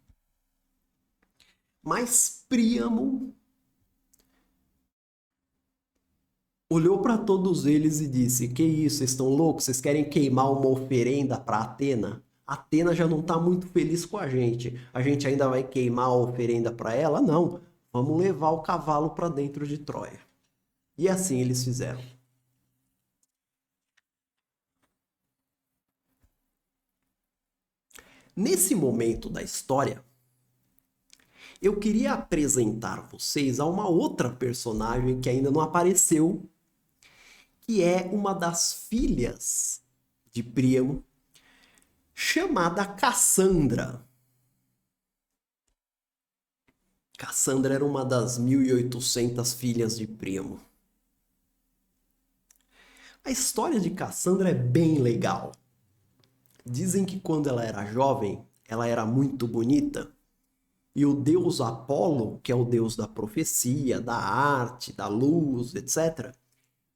Mas Príamo olhou para todos eles e disse: que isso, vocês estão loucos? Vocês querem queimar uma oferenda para Atena? Atena já não está muito feliz com a gente ainda vai queimar a oferenda para ela? Não, vamos levar o cavalo para dentro de Troia. E assim eles fizeram. Nesse momento da história, eu queria apresentar vocês a uma outra personagem que ainda não apareceu, que é uma das filhas de Príamo, chamada Cassandra. Cassandra era uma das 1.800 filhas de Príamo. A história de Cassandra é bem legal. Dizem que quando ela era jovem, ela era muito bonita, e o deus Apolo, que é o deus da profecia, da arte, da luz, etc.,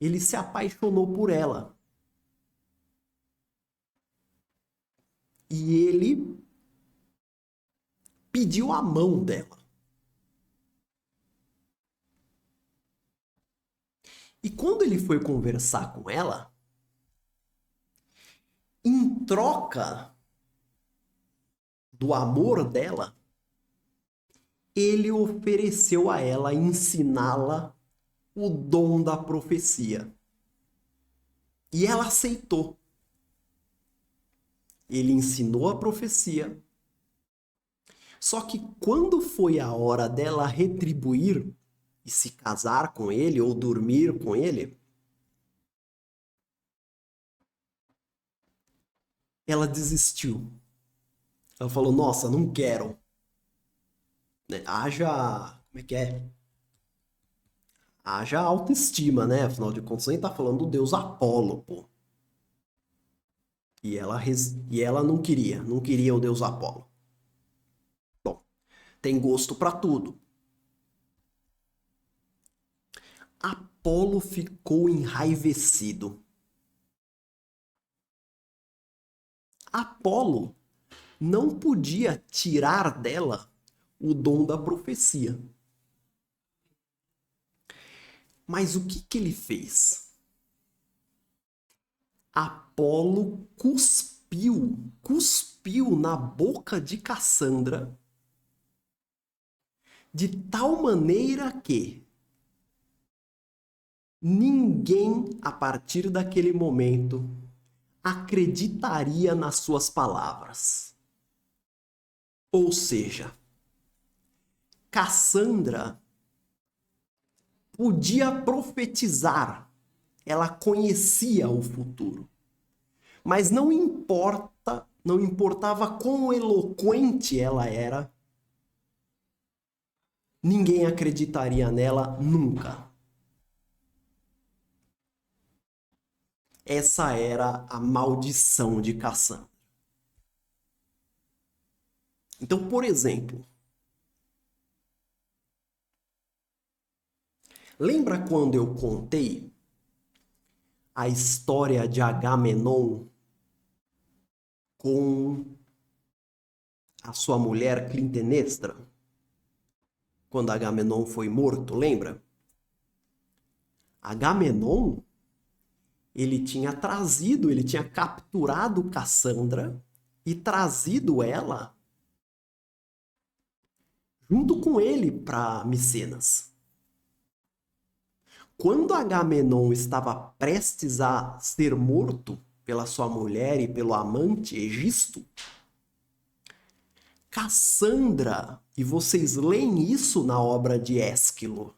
Ele se apaixonou por ela. E ele pediu a mão dela. E quando ele foi conversar com ela, em troca do amor dela, ele ofereceu a ela ensiná-la o dom da profecia. E ela aceitou. Ele ensinou a profecia. Só que quando foi a hora dela retribuir e se casar com ele ou dormir com ele, ela desistiu. Ela falou: Nossa, não quero. Né? Haja. Como é que é? Haja autoestima, né? Afinal de contas, a gente tá falando do deus Apolo, pô. E ela não queria o deus Apolo. Bom, tem gosto pra tudo. Apolo ficou enraivecido. Apolo não podia tirar dela o dom da profecia. Mas o que ele fez? Apolo cuspiu na boca de Cassandra de tal maneira que ninguém, a partir daquele momento, acreditaria nas suas palavras. Ou seja, Cassandra podia profetizar, ela conhecia o futuro. Mas não importava quão eloquente ela era, ninguém acreditaria nela nunca. Essa era a maldição de Cassandra. Então, por exemplo, lembra quando eu contei a história de Agamenon com a sua mulher Clitemnestra? Quando Agamenon foi morto, lembra? Agamenon, ele tinha capturado Cassandra e trazido ela junto com ele para Micenas. Quando Agamenon estava prestes a ser morto pela sua mulher e pelo amante Egisto, Cassandra, e vocês leem isso na obra de Ésquilo,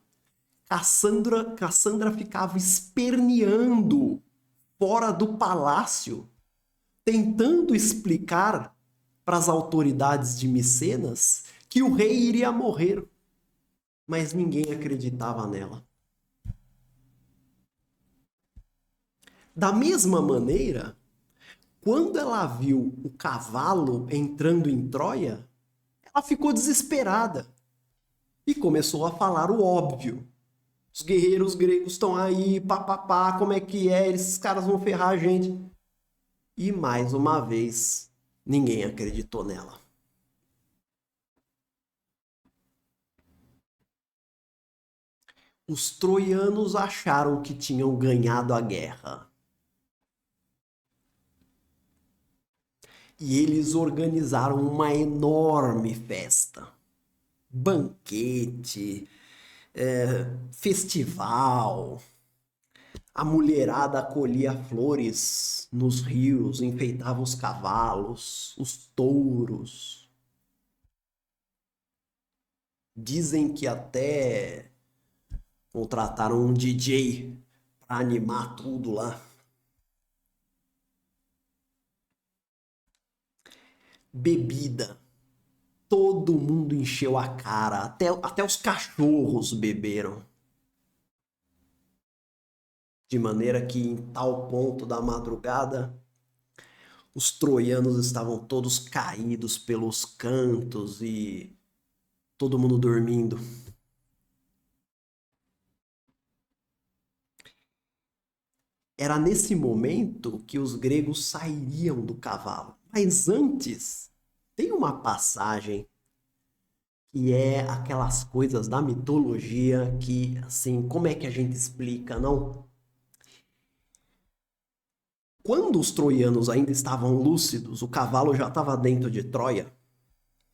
Cassandra ficava esperneando fora do palácio, tentando explicar para as autoridades de Micenas que o rei iria morrer, mas ninguém acreditava nela. Da mesma maneira, quando ela viu o cavalo entrando em Troia, ela ficou desesperada e começou a falar o óbvio. Os guerreiros gregos estão aí, papapá, como é que é? Esses caras vão ferrar a gente. E mais uma vez, ninguém acreditou nela. Os troianos acharam que tinham ganhado a guerra. E eles organizaram uma enorme festa. Banquete, festival. A mulherada colhia flores nos rios, enfeitava os cavalos, os touros. Dizem que até contrataram um DJ para animar tudo lá. Bebida. Todo mundo encheu a cara, até os cachorros beberam. De maneira que em tal ponto da madrugada, os troianos estavam todos caídos pelos cantos e todo mundo dormindo. Era nesse momento que os gregos sairiam do cavalo. Mas antes, tem uma passagem que é aquelas coisas da mitologia que, assim, como é que a gente explica, não? Quando os troianos ainda estavam lúcidos, o cavalo já estava dentro de Troia,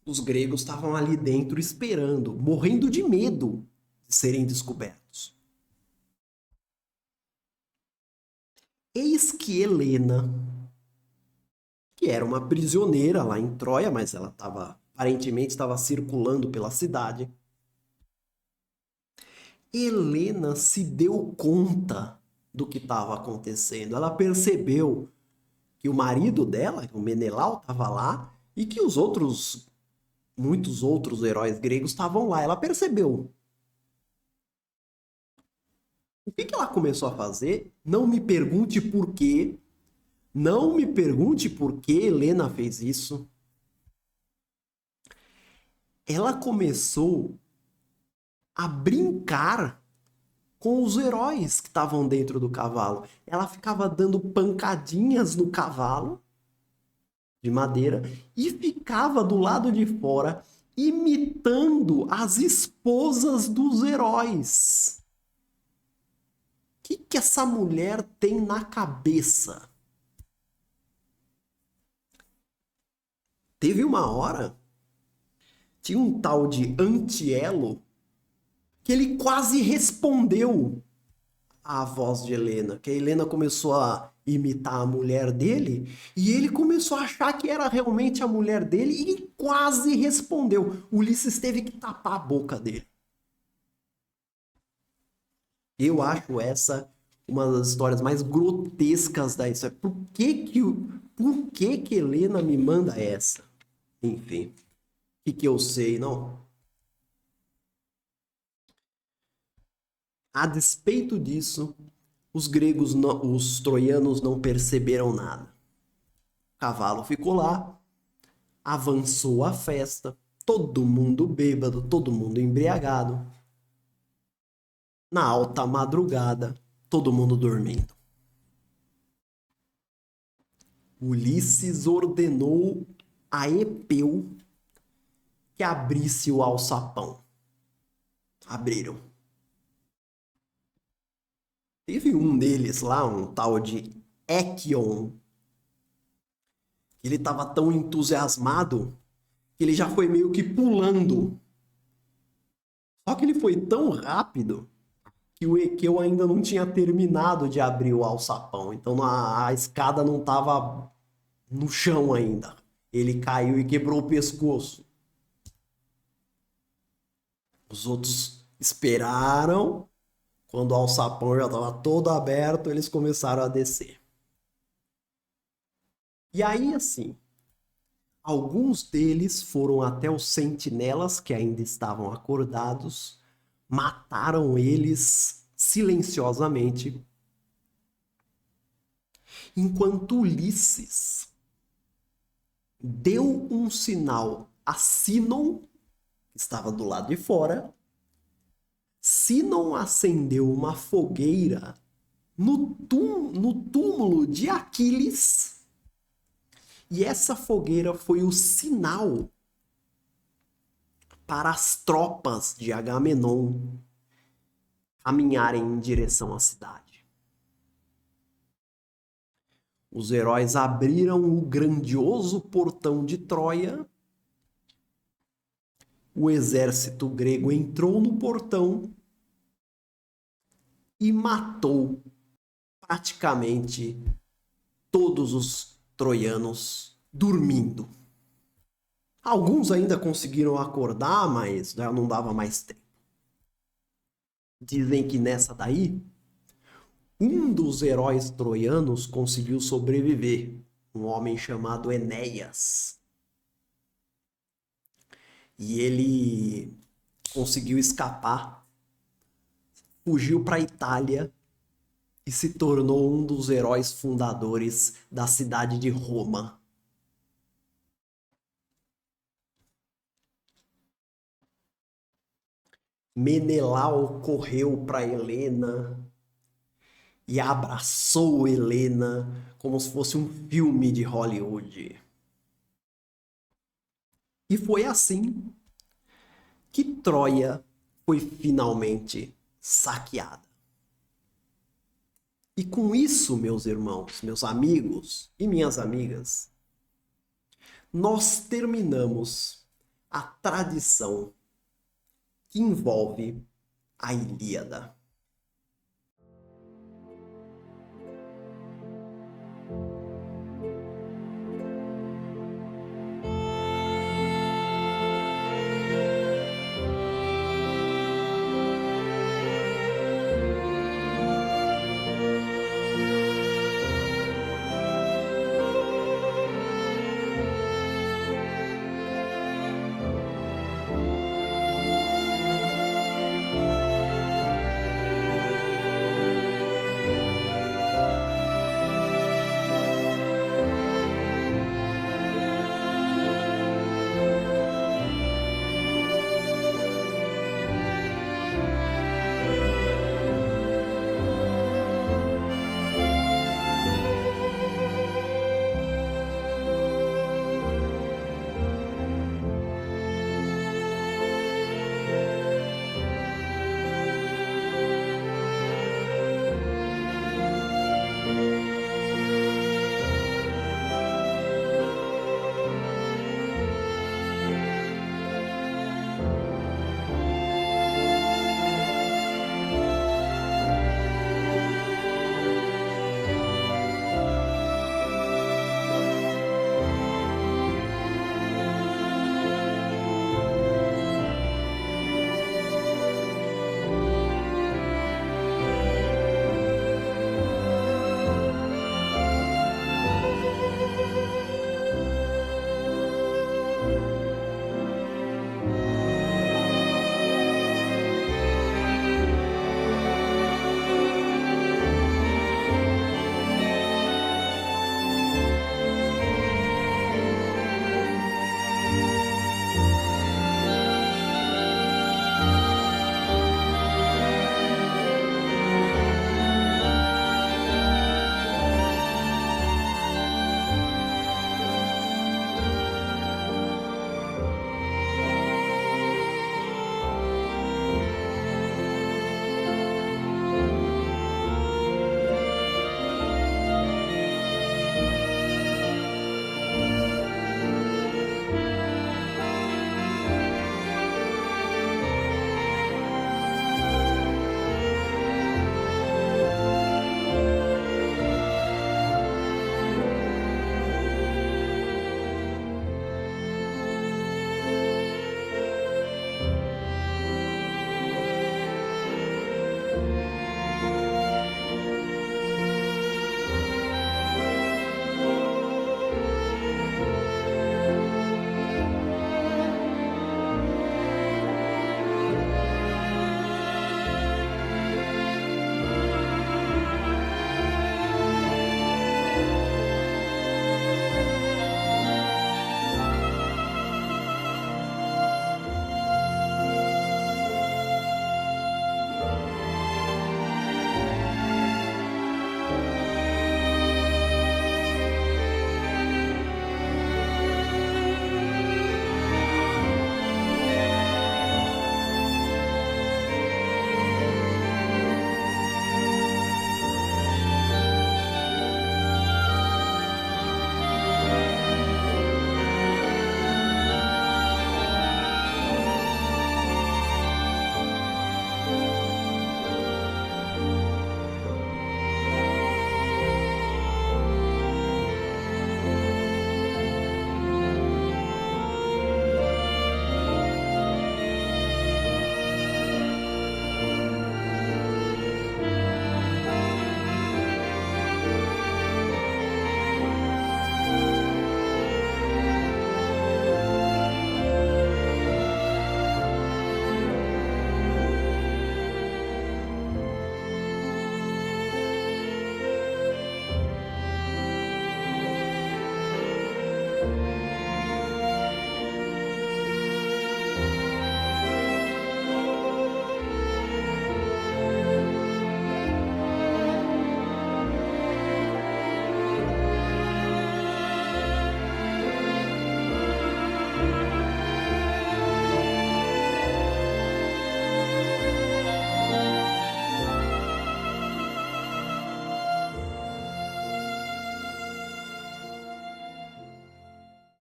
os gregos estavam ali dentro esperando, morrendo de medo de serem descobertos. Eis que Helena, que era uma prisioneira lá em Troia, mas ela aparentemente estava circulando pela cidade. Helena se deu conta do que estava acontecendo. Ela percebeu que o marido dela, o Menelau, estava lá e que muitos outros heróis gregos estavam lá. Ela percebeu. O que ela começou a fazer? Não me pergunte por quê. Não me pergunte por que Helena fez isso. Ela começou a brincar com os heróis que estavam dentro do cavalo. Ela ficava dando pancadinhas no cavalo de madeira e ficava do lado de fora imitando as esposas dos heróis. O que essa mulher tem na cabeça? Teve uma hora, tinha um tal de Antielo que ele quase respondeu à voz de Helena, que a Helena começou a imitar a mulher dele e ele começou a achar que era realmente a mulher dele e quase respondeu. Ulisses teve que tapar a boca dele. Eu acho essa uma das histórias mais grotescas da história. Por que Helena me manda essa? Enfim, o que eu sei, não? A despeito disso, os troianos não perceberam nada. O cavalo ficou lá, avançou a festa, todo mundo bêbado, todo mundo embriagado. Na alta madrugada, todo mundo dormindo. Ulisses ordenou a Epeu que abrisse o alçapão. Abriram. Teve um deles lá, um tal de Echion, que ele estava tão entusiasmado que ele já foi meio que pulando. Só que ele foi tão rápido que o Ekeu ainda não tinha terminado de abrir o alçapão. Então a escada não estava no chão ainda. Ele caiu e quebrou o pescoço. Os outros esperaram. Quando o alçapão já estava todo aberto, eles começaram a descer. E aí, assim, alguns deles foram até os sentinelas que ainda estavam acordados, mataram eles silenciosamente, enquanto Ulisses deu um sinal a Sinon, que estava do lado de fora. Sinon acendeu uma fogueira no túmulo de Aquiles, e essa fogueira foi o sinal para as tropas de Agamenon caminharem em direção à cidade. Os heróis abriram o grandioso portão de Troia. O exército grego entrou no portão e matou praticamente todos os troianos dormindo. Alguns ainda conseguiram acordar, mas já não dava mais tempo. Dizem que nessa daí, um dos heróis troianos conseguiu sobreviver, um homem chamado Enéas. E ele conseguiu escapar, fugiu para a Itália e se tornou um dos heróis fundadores da cidade de Roma. Menelau correu para Helena e abraçou Helena como se fosse um filme de Hollywood. E foi assim que Troia foi finalmente saqueada. E com isso, meus irmãos, meus amigos e minhas amigas, nós terminamos a tradição que envolve a Ilíada.